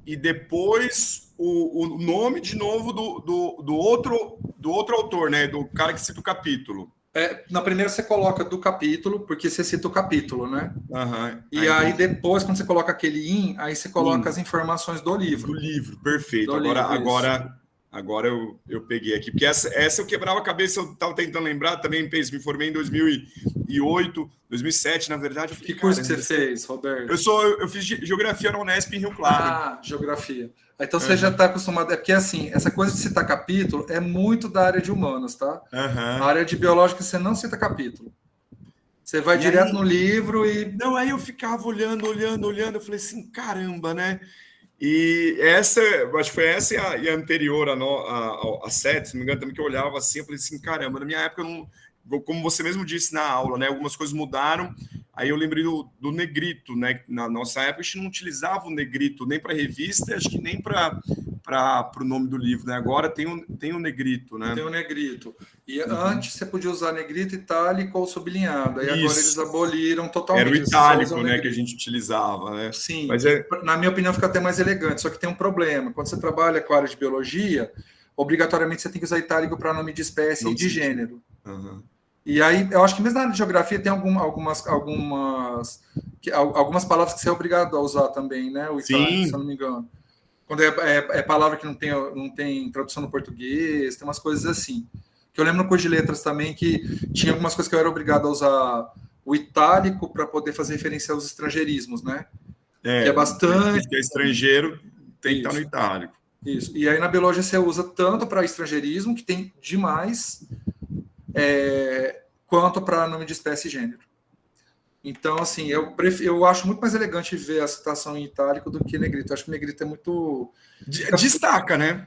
[SPEAKER 2] e depois o nome de novo do outro autor, né? Do cara que cita o capítulo.
[SPEAKER 1] Na primeira você coloca do capítulo, porque você cita o capítulo, né?
[SPEAKER 2] Uhum.
[SPEAKER 1] E aí depois, quando você coloca aquele in, aí você coloca as informações do livro.
[SPEAKER 2] Do livro, perfeito.
[SPEAKER 1] Do
[SPEAKER 2] Agora eu peguei aqui, porque essa eu quebrava a cabeça, eu estava tentando lembrar também, me formei em 2008, 2007, na verdade.
[SPEAKER 1] Que curso que você fez, Roberto?
[SPEAKER 2] Eu fiz Geografia na Unesp em Rio Claro.
[SPEAKER 1] Ah, Geografia. Então você já está acostumado, porque assim, essa coisa de citar capítulo é muito da área de humanas, tá? A área de biológica você não cita capítulo. Você vai direto no livro e...
[SPEAKER 2] Não, aí eu ficava olhando, eu falei assim, caramba, né? E essa, acho que foi essa e a anterior, a 7, se não me engano, também que eu olhava assim, eu falei assim, caramba, na minha época, como você mesmo disse na aula, né, algumas coisas mudaram, aí eu lembrei do negrito, né, na nossa época a gente não utilizava o negrito nem para revista, acho que nem para o nome do livro, né, agora tem o negrito, né.
[SPEAKER 1] Tem o negrito. E antes você podia usar negrito, itálico ou sublinhado, aí agora eles aboliram totalmente.
[SPEAKER 2] Era o itálico, né, que a gente utilizava, né.
[SPEAKER 1] Sim, mas na minha opinião fica até mais elegante, só que tem um problema, quando você trabalha com a área de biologia, obrigatoriamente você tem que usar itálico para nome de espécie e de gênero. E aí, eu acho que mesmo na área de geografia tem algumas palavras que você é obrigado a usar também, né? O itálico, se eu não me engano. Quando é palavra que não tem tradução no português, tem umas coisas assim. Que eu lembro no curso de letras também que tinha algumas coisas que eu era obrigado a usar o itálico para poder fazer referência aos estrangeirismos, né? Que é bastante...
[SPEAKER 2] Que é estrangeiro, tem que estar no itálico.
[SPEAKER 1] Isso. E aí na biologia você usa tanto para estrangeirismo, que tem demais... quanto para nome de espécie e gênero. Então, assim, eu acho muito mais elegante ver a citação em itálico do que negrito. Eu acho que negrito é muito...
[SPEAKER 2] Destaca, né?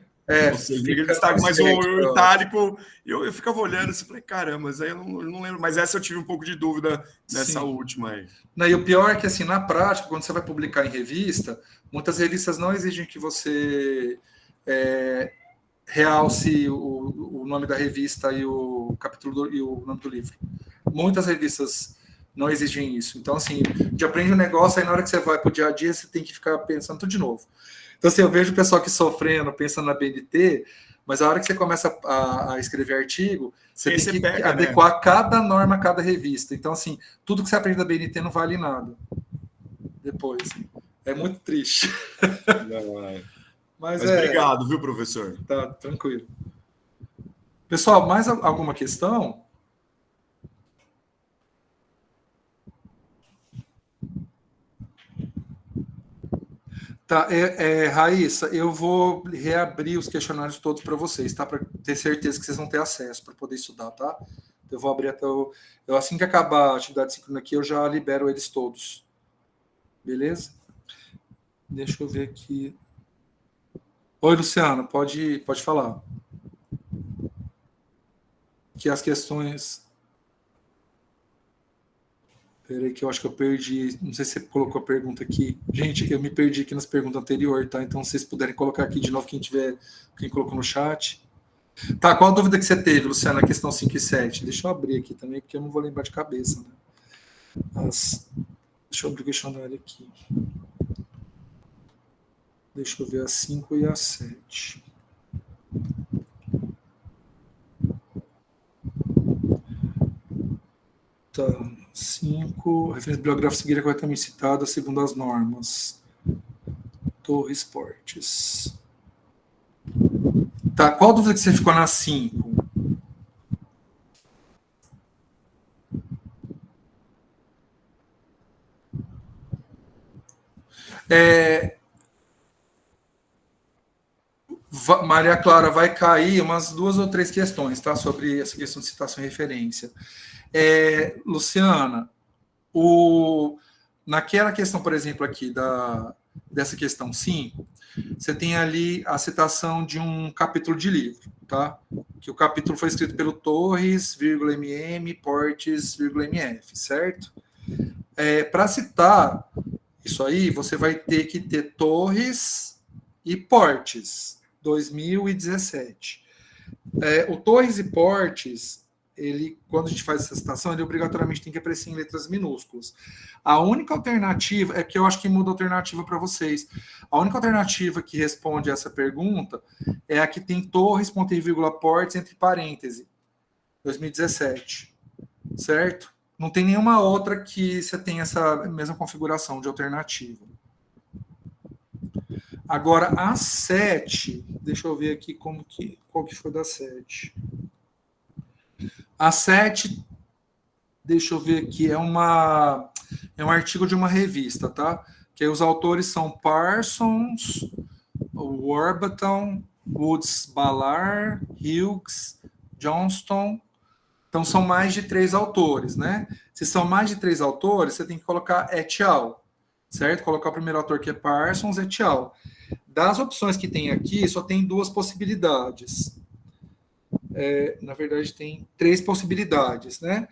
[SPEAKER 2] Negrito destaca, mas o itálico, eu ficava olhando e falei, caramba, mas aí eu não lembro. Mas essa eu tive um pouco de dúvida nessa última aí.
[SPEAKER 1] Não, e o pior é que, assim, na prática, quando você vai publicar em revista, muitas revistas não exigem que você... realce o nome da revista e o capítulo e o nome do livro. Muitas revistas não exigem isso. Então, assim, de aprende um negócio, aí na hora que você vai para o dia a dia, você tem que ficar pensando tudo de novo. Então, assim, eu vejo o pessoal aqui sofrendo, pensando na BNT, mas a hora que você começa a escrever artigo, você tem que adequar cada norma a cada revista. Então, assim, tudo que você aprende da BNT não vale nada. Depois. É muito triste. Mas
[SPEAKER 2] obrigado, viu, professor?
[SPEAKER 1] Tá, tranquilo. Pessoal, mais alguma questão? Tá, Raíssa, eu vou reabrir os questionários todos para vocês, tá? Para ter certeza que vocês vão ter acesso para poder estudar, tá? Eu vou abrir até assim que acabar a atividade síncrona aqui, eu já libero eles todos. Beleza? Deixa eu ver aqui. Oi, Luciana, pode falar. Que as questões... Peraí que eu acho que eu perdi, não sei se você colocou a pergunta aqui. Gente, eu me perdi aqui nas perguntas anteriores, tá? Então, se vocês puderem colocar aqui de novo, quem colocou no chat. Tá, qual a dúvida que você teve, Luciana, na questão 5 e 7? Deixa eu abrir aqui também, porque eu não vou lembrar de cabeça, né? Deixa eu abrir o questionário aqui. Deixa eu ver a 5 e a 7. Tá, 5. Referência bibliográfica seguida corretamente citada segundo as normas. Torres Portes. Tá, qual dúvida que você ficou na 5? Maria Clara, vai cair umas 2 ou 3 questões, tá? Sobre essa questão de citação e referência. Luciana, naquela questão, por exemplo, aqui, dessa questão 5, você tem ali a citação de um capítulo de livro, tá? Que o capítulo foi escrito pelo Torres, MM, Portes, MF, certo? Para citar isso aí, você vai ter que ter Torres e Portes, 2017. O Torres e Portes, quando a gente faz essa citação, ele obrigatoriamente tem que aparecer em letras minúsculas. A única alternativa, que eu acho que muda a alternativa para vocês, a única alternativa que responde essa pergunta é a que tem Torres, ponto e vírgula, Portes, entre parênteses, 2017, certo? Não tem nenhuma outra que você tenha essa mesma configuração de alternativa. Agora, a 7, deixa eu ver aqui qual que foi da 7. A 7, deixa eu ver aqui, é um artigo de uma revista, tá? Que os autores são Parsons, Warburton, Woods Ballard, Hughes, Johnston. Então, são mais de 3 autores, né? Se são mais de 3 autores, você tem que colocar et al., certo? Colocar o primeiro autor, que é Parsons, et al. Das opções que tem aqui, só tem 2 possibilidades. Na verdade, tem 3 possibilidades, né?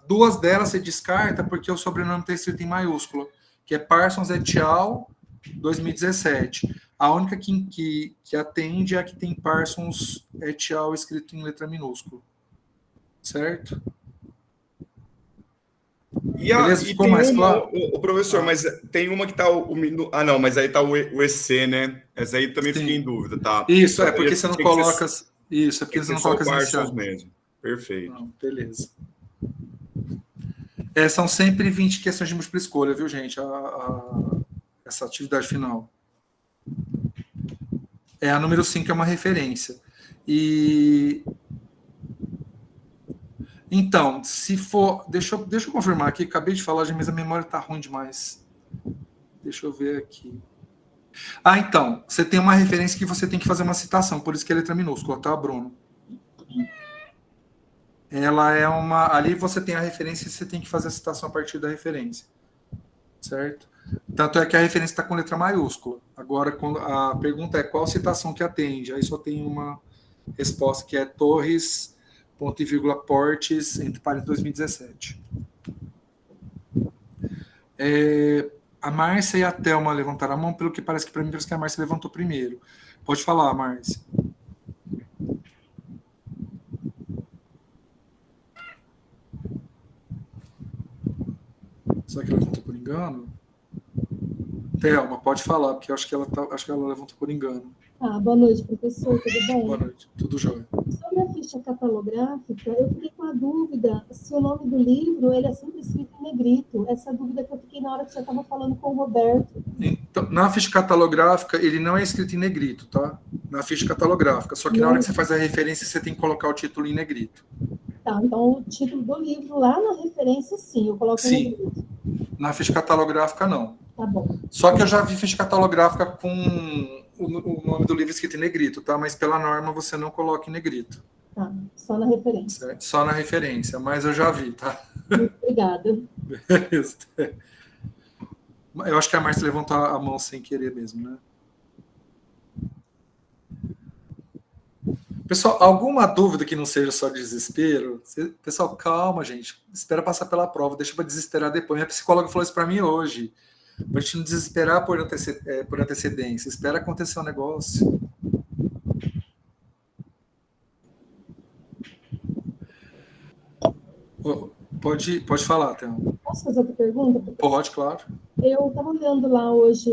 [SPEAKER 1] 2 delas você descarta porque o sobrenome está escrito em maiúsculo, que é Parsons et al. 2017. A única que atende é a que tem Parsons et al. Escrito em letra minúscula. Certo?
[SPEAKER 2] Beleza, ficou mais claro? O professor, mas tem uma que está não, mas aí está o EC, né? Essa aí também fiquei em dúvida, tá?
[SPEAKER 1] Isso, porque você não coloca... Isso, é porque você não coloca as iniciais
[SPEAKER 2] mesmo. Perfeito.
[SPEAKER 1] Não, beleza. São sempre 20 questões de múltipla escolha, viu, gente? Essa atividade final. A número 5 é uma referência. Então, se for... Deixa eu confirmar aqui, acabei de falar, mas a memória está ruim demais. Deixa eu ver aqui. Então, você tem uma referência que você tem que fazer uma citação, por isso que é letra minúscula, tá, Bruno? Ela é uma... Ali você tem a referência e você tem que fazer a citação a partir da referência. Certo? Tanto é que a referência está com letra maiúscula. Agora, a pergunta é qual citação que atende. Aí só tem uma resposta que é Torres, ponto e vírgula, Portes, entre parênteses, 2017. A Márcia e a Thelma levantaram a mão, pelo que parece que para mim, parece que a Márcia levantou primeiro. Pode falar, Márcia. Será que ela levantou por engano? Thelma, pode falar, porque eu acho que ela levantou por engano.
[SPEAKER 6] Boa noite, professor, tudo bem?
[SPEAKER 1] Boa noite, tudo jóia.
[SPEAKER 6] Sobre a ficha catalográfica, eu fiquei com a dúvida se o nome do livro ele é sempre escrito em negrito. Essa dúvida que eu fiquei na hora que você estava falando com o Roberto.
[SPEAKER 1] Então, na ficha catalográfica, ele não é escrito em negrito, tá? Na ficha catalográfica. Só que na hora que você faz a referência, você tem que colocar o título em negrito.
[SPEAKER 6] Tá, então o título do livro lá na referência, sim, eu coloco em negrito.
[SPEAKER 1] Na ficha catalográfica, não.
[SPEAKER 6] Tá bom.
[SPEAKER 1] Só que eu já vi ficha catalográfica com o nome do livro escrito em negrito, tá? Mas pela norma você não coloca em negrito.
[SPEAKER 6] Tá, só na referência.
[SPEAKER 1] Certo? Só na referência, mas eu já vi, tá?
[SPEAKER 6] Muito obrigada.
[SPEAKER 1] Eu acho que a Márcia levantou a mão sem querer mesmo, né? Pessoal, alguma dúvida que não seja só desespero? Pessoal, calma, gente. Espera passar pela prova, deixa para desesperar depois. Minha psicóloga falou isso para mim hoje. Para a gente não desesperar por antecedência. Espera acontecer um negócio. Pode falar, Thelma.
[SPEAKER 6] Posso fazer outra pergunta?
[SPEAKER 1] Pode, claro.
[SPEAKER 6] Eu estava olhando lá hoje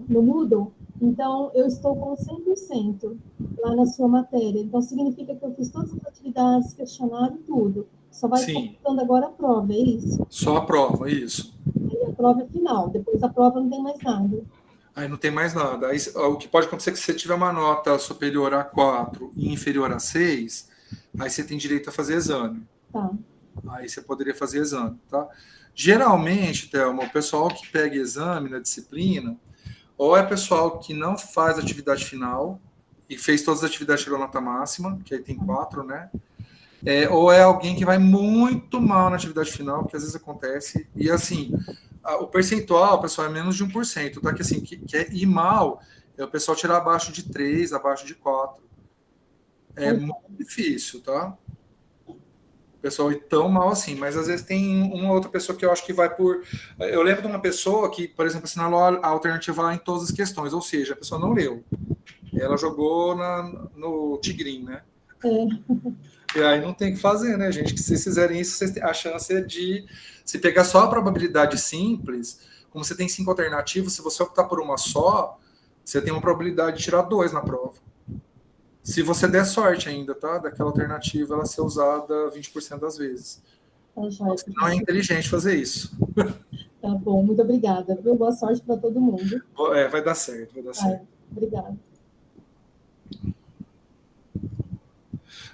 [SPEAKER 6] no Moodle, então eu estou com 100% lá na sua matéria. Então significa que eu fiz todas as atividades, questionário, tudo. Só vai estar faltando agora a prova, é isso?
[SPEAKER 1] Só a prova, isso.
[SPEAKER 6] Aí a prova é final, depois da prova não tem mais nada.
[SPEAKER 1] Aí não tem mais nada. Aí, o que pode acontecer é que se você tiver uma nota superior a 4 e inferior a 6, aí você tem direito a fazer exame.
[SPEAKER 6] Tá.
[SPEAKER 1] Aí você poderia fazer exame, tá? Geralmente, Thelma, o pessoal que pega exame na disciplina, ou é pessoal que não faz atividade final e fez todas as atividades, chegou à nota máxima, que aí tem 4, né? Ou é alguém que vai muito mal na atividade final, que às vezes acontece. E assim, o percentual, pessoal, é menos de 1%, tá? Que assim, que é ir mal, é o pessoal tirar abaixo de 3, abaixo de 4. É muito difícil, tá? O pessoal ir tão mal assim, mas às vezes tem uma outra pessoa que eu acho que vai por... Eu lembro de uma pessoa que, por exemplo, assinalou a alternativa A em todas as questões, ou seja, a pessoa não leu. Ela jogou no Tigrinho, né? E aí não tem o que fazer, né, gente? Que se vocês fizerem isso, a chance é de... Se pegar só a probabilidade simples, como você tem 5 alternativas, se você optar por uma só, você tem uma probabilidade de tirar 2 na prova. Se você der sorte ainda, tá? Daquela alternativa ela ser usada 20% das vezes.
[SPEAKER 6] Tá, joia.
[SPEAKER 1] Não é inteligente fazer isso.
[SPEAKER 6] Tá bom, muito obrigada. Boa sorte para todo mundo.
[SPEAKER 1] Vai dar certo, vai dar certo.
[SPEAKER 6] Obrigada.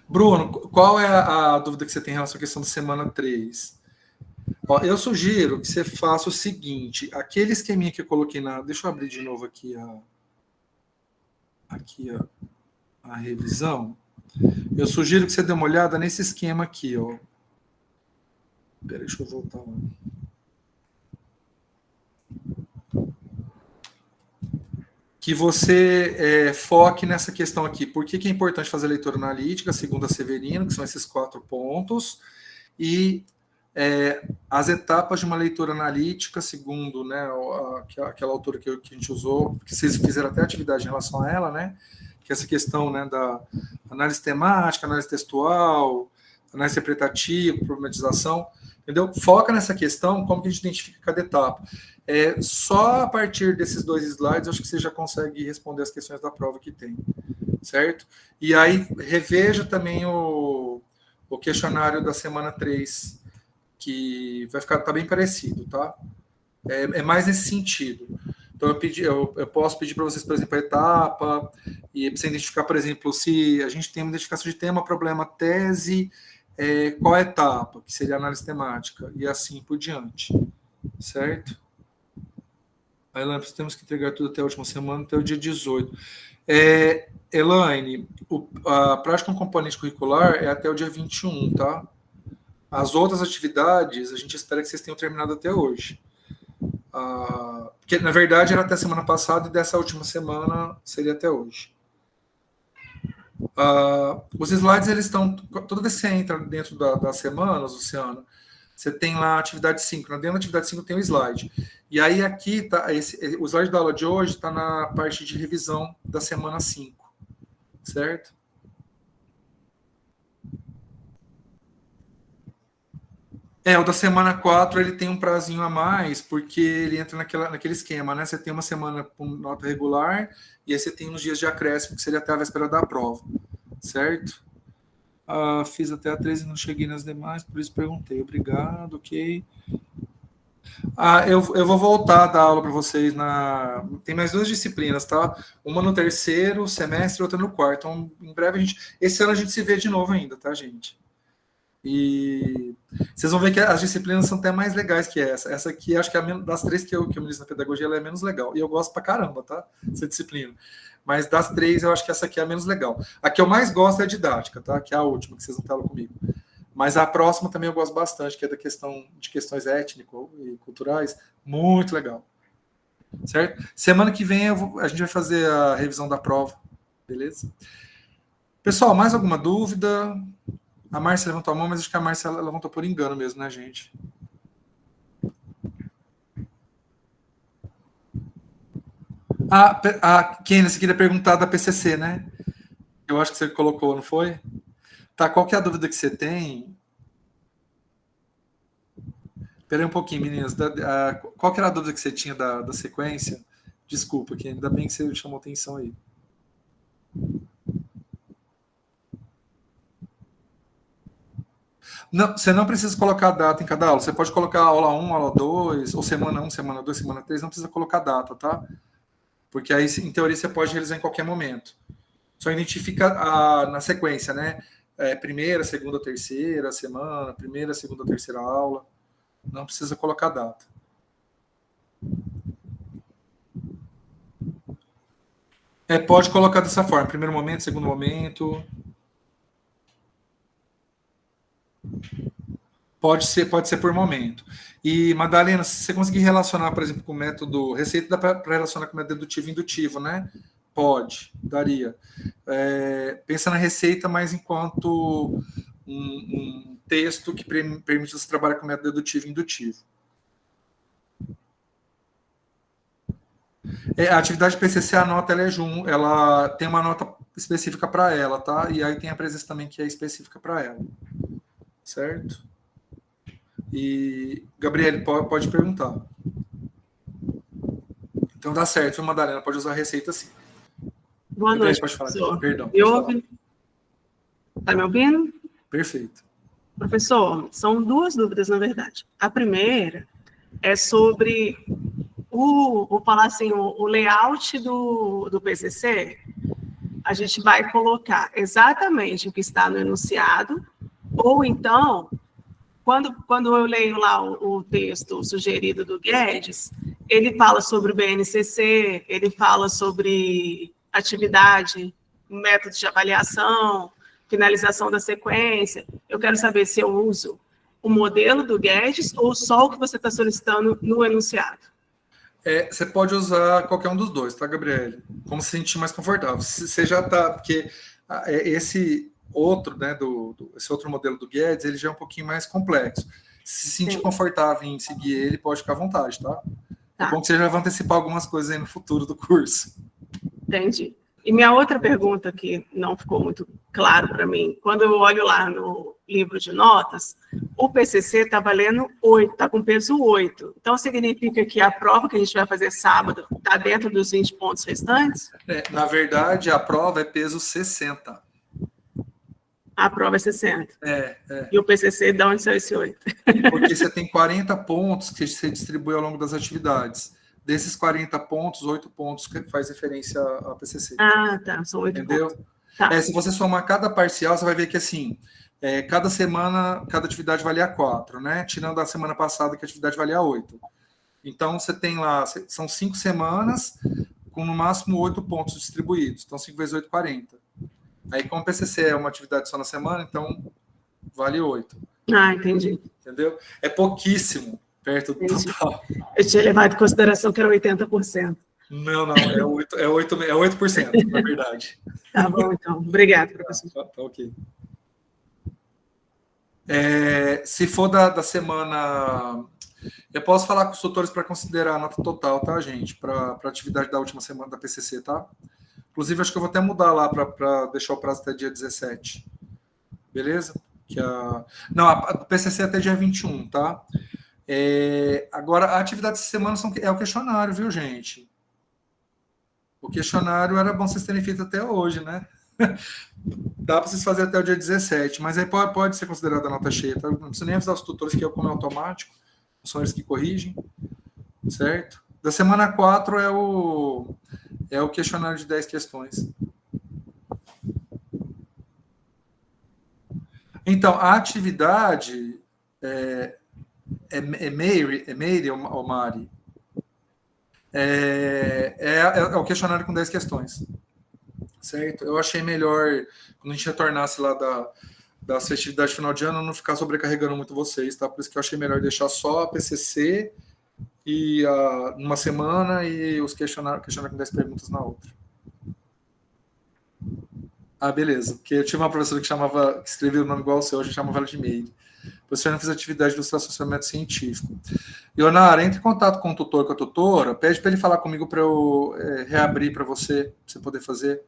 [SPEAKER 1] Bruno, qual é a dúvida que você tem em relação à questão da semana 3? Ó, eu sugiro que você faça o seguinte, aquele esqueminha que eu coloquei na... Deixa eu abrir de novo aqui a revisão. Eu sugiro que você dê uma olhada nesse esquema aqui, ó. Peraí, deixa eu voltar lá. Que você foque nessa questão aqui. Por que é importante fazer a leitura analítica, segundo a Severino, que são esses 4 pontos, e as etapas de uma leitura analítica, segundo, né, aquela autora que a gente usou, que vocês fizeram até atividade em relação a ela, né, que é essa questão, né, da análise temática, análise textual, análise interpretativa, problematização, entendeu? Foca nessa questão, como que a gente identifica cada etapa. Só a partir desses 2 slides, acho que você já consegue responder as questões da prova que tem, certo? E aí, reveja também o questionário da semana 3, que vai tá bem parecido, tá? É mais nesse sentido. Então, eu posso pedir para vocês, por exemplo, a etapa, e para você identificar, por exemplo, se a gente tem uma identificação de tema, problema, tese, qual a etapa, que seria a análise temática, e assim por diante, certo? Aí, nós temos que entregar tudo até a última semana, até o dia 18. Elaine, a prática com componente curricular é até o dia 21, tá? As outras atividades, a gente espera que vocês tenham terminado até hoje. Porque, na verdade, era até semana passada e dessa última semana seria até hoje. Os slides, eles estão... Toda vez que você entra dentro das semanas, Luciana, você tem lá a atividade 5. Dentro da atividade 5 tem o slide. E aí aqui, tá, o slide da aula de hoje está na parte de revisão da semana 5. Certo? O da semana 4, ele tem um prazinho a mais, porque ele entra naquele esquema, né? Você tem uma semana com nota regular, e aí você tem uns dias de acréscimo, que seria até a véspera da prova, certo? Fiz até a 13 e não cheguei nas demais, por isso perguntei. Obrigado, ok. Eu vou voltar a dar aula para vocês Tem mais 2 disciplinas, tá? Uma no 3º semestre e outra no 4º. Então, em breve, esse ano a gente se vê de novo ainda, tá, gente? E vocês vão ver que as disciplinas são até mais legais que essa. Essa aqui, acho que é das três que eu me disse na pedagogia, ela é menos legal. E eu gosto pra caramba, tá? Essa disciplina. Mas das três, eu acho que essa aqui é a menos legal. A que eu mais gosto é a didática, tá? Que é a última, que vocês não falam comigo. Mas a próxima também eu gosto bastante, que é de questões étnico e culturais. Muito legal. Certo? Semana que vem a gente vai fazer a revisão da prova. Beleza? Pessoal, mais alguma dúvida? A Márcia levantou a mão, mas acho que a Márcia levantou por engano mesmo, né, gente? A Kênia, você queria perguntar da PCC, né? Eu acho que você colocou, não foi? Tá, qual que é a dúvida que você tem? Espera aí um pouquinho, meninas. Qual que era a dúvida que você tinha da sequência? Desculpa, que ainda bem que você chamou atenção aí. Não, você não precisa colocar data em cada aula. Você pode colocar aula 1, aula 2, ou semana 1, semana 2, semana 3. Não precisa colocar data, tá? Porque aí, em teoria, você pode realizar em qualquer momento. Só identifica na sequência, né? Primeira, segunda, terceira semana, primeira, segunda, terceira aula. Não precisa colocar data. Pode colocar dessa forma. Primeiro momento, segundo momento. Pode ser por momento. E, Madalena, se você conseguir relacionar, por exemplo, com o método receita, dá para relacionar com o método dedutivo e indutivo, né? Pode, daria. Pensa na receita, mas enquanto um texto que permite você trabalhar com o método dedutivo e indutivo. A atividade PCC, a nota ela é junto, ela tem uma nota específica para ela, tá? E aí tem a presença também que é específica para ela. Certo? E, Gabriele, pode perguntar. Então dá certo, viu, Madalena? Pode usar a receita sim.
[SPEAKER 7] Boa noite,
[SPEAKER 1] pode falar.
[SPEAKER 7] professor.
[SPEAKER 1] Perdão.
[SPEAKER 7] Está me ouvindo?
[SPEAKER 1] Perfeito.
[SPEAKER 7] Professor, são duas dúvidas, na verdade. A primeira é sobre vou falar assim, o layout do PCC. A gente vai colocar exatamente o que está no enunciado, ou então, quando eu leio lá o texto sugerido do Guedes, ele fala sobre o BNCC, ele fala sobre atividade, método de avaliação, finalização da sequência. Eu quero saber se eu uso o modelo do Guedes ou só o que você está solicitando no enunciado.
[SPEAKER 1] Você pode usar qualquer um dos dois, tá, Gabriele? Como se sentir mais confortável. Você já está, porque esse outro, né, esse outro modelo do Guedes, ele já é um pouquinho mais complexo. Se sentir confortável em seguir ele, pode ficar à vontade, tá? É bom que você já vai antecipar algumas coisas aí no futuro do curso. Entendi.
[SPEAKER 7] E minha outra pergunta, que não ficou muito claro para mim, quando eu olho lá no livro de notas, o PCC está valendo 8, está com peso 8. Então, significa que a prova que a gente vai fazer sábado está dentro dos 20 pontos restantes?
[SPEAKER 1] Na verdade, a prova é peso 60.
[SPEAKER 7] A prova é 60. E o PCC, de onde saiu esse 8?
[SPEAKER 1] Porque você tem 40 pontos que você distribui ao longo das atividades. Desses 40 pontos, 8 pontos que faz referência a PCC.
[SPEAKER 7] Ah, tá. São 8
[SPEAKER 1] entendeu?
[SPEAKER 7] Pontos. Tá.
[SPEAKER 1] Se você somar cada parcial, você vai ver que, assim, cada semana, cada atividade valia 4, né? Tirando a semana passada, que a atividade valia 8. Então, você tem lá, são 5 semanas, com no máximo 8 pontos distribuídos. Então, 5 vezes 8, 40. Aí, como o PCC é uma atividade só na semana, então, vale 8.
[SPEAKER 7] Ah, entendi.
[SPEAKER 1] Entendeu? É pouquíssimo. Perto do total.
[SPEAKER 7] Eu tinha levado em consideração que era 80%.
[SPEAKER 1] Não, é 8%, na verdade.
[SPEAKER 7] Tá bom, então. Obrigado, professor.
[SPEAKER 1] Tá ok. Se for da semana... Eu posso falar com os tutores para considerar a nota total, tá, gente? Para a atividade da última semana da PCC, tá? Inclusive, acho que eu vou até mudar lá para deixar o prazo até dia 17. Beleza? Não, a PCC é até dia 21, tá? Agora, a atividade dessa semana é o questionário, viu, gente? O questionário era bom vocês terem feito até hoje, né? Dá para vocês fazerem até o dia 17, mas aí pode ser considerada a nota cheia, tá? Não precisa nem avisar os tutores que como é automático, são eles que corrigem, certo? Da semana 4 é o questionário de 10 questões. Então, a atividade é Meire ou Mari? É o questionário com 10 questões. Certo? Eu achei melhor, quando a gente retornasse lá das festividades de final de ano, não ficar sobrecarregando muito vocês, tá? Por isso que eu achei melhor deixar só a PCC e uma semana e os questionário com 10 perguntas na outra. Ah, beleza. Porque eu tive uma professora que escrevia o nome igual ao seu, a gente chamava ela de Meire. A professora não fez atividade de ilustração sobre método científico. Leonara, entre em contato com o tutor, com a tutora, pede para ele falar comigo para eu reabrir para você poder fazer,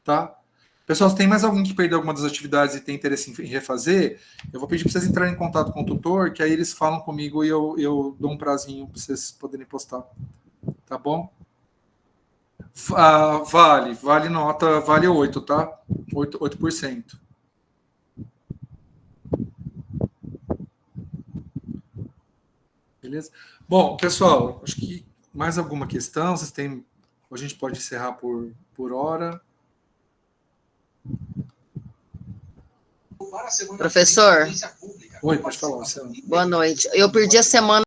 [SPEAKER 1] tá? Pessoal, se tem mais alguém que perdeu alguma das atividades e tem interesse em refazer, eu vou pedir para vocês entrarem em contato com o tutor, que aí eles falam comigo e eu dou um prazinho para vocês poderem postar. Tá bom? Vale nota, vale 8, tá? 8%. Beleza? Bom, pessoal, acho que mais alguma questão? Vocês têm... A gente pode encerrar por hora.
[SPEAKER 8] Professor.
[SPEAKER 1] Oi, pode falar, Luciano.
[SPEAKER 8] Boa noite. Eu perdi a semana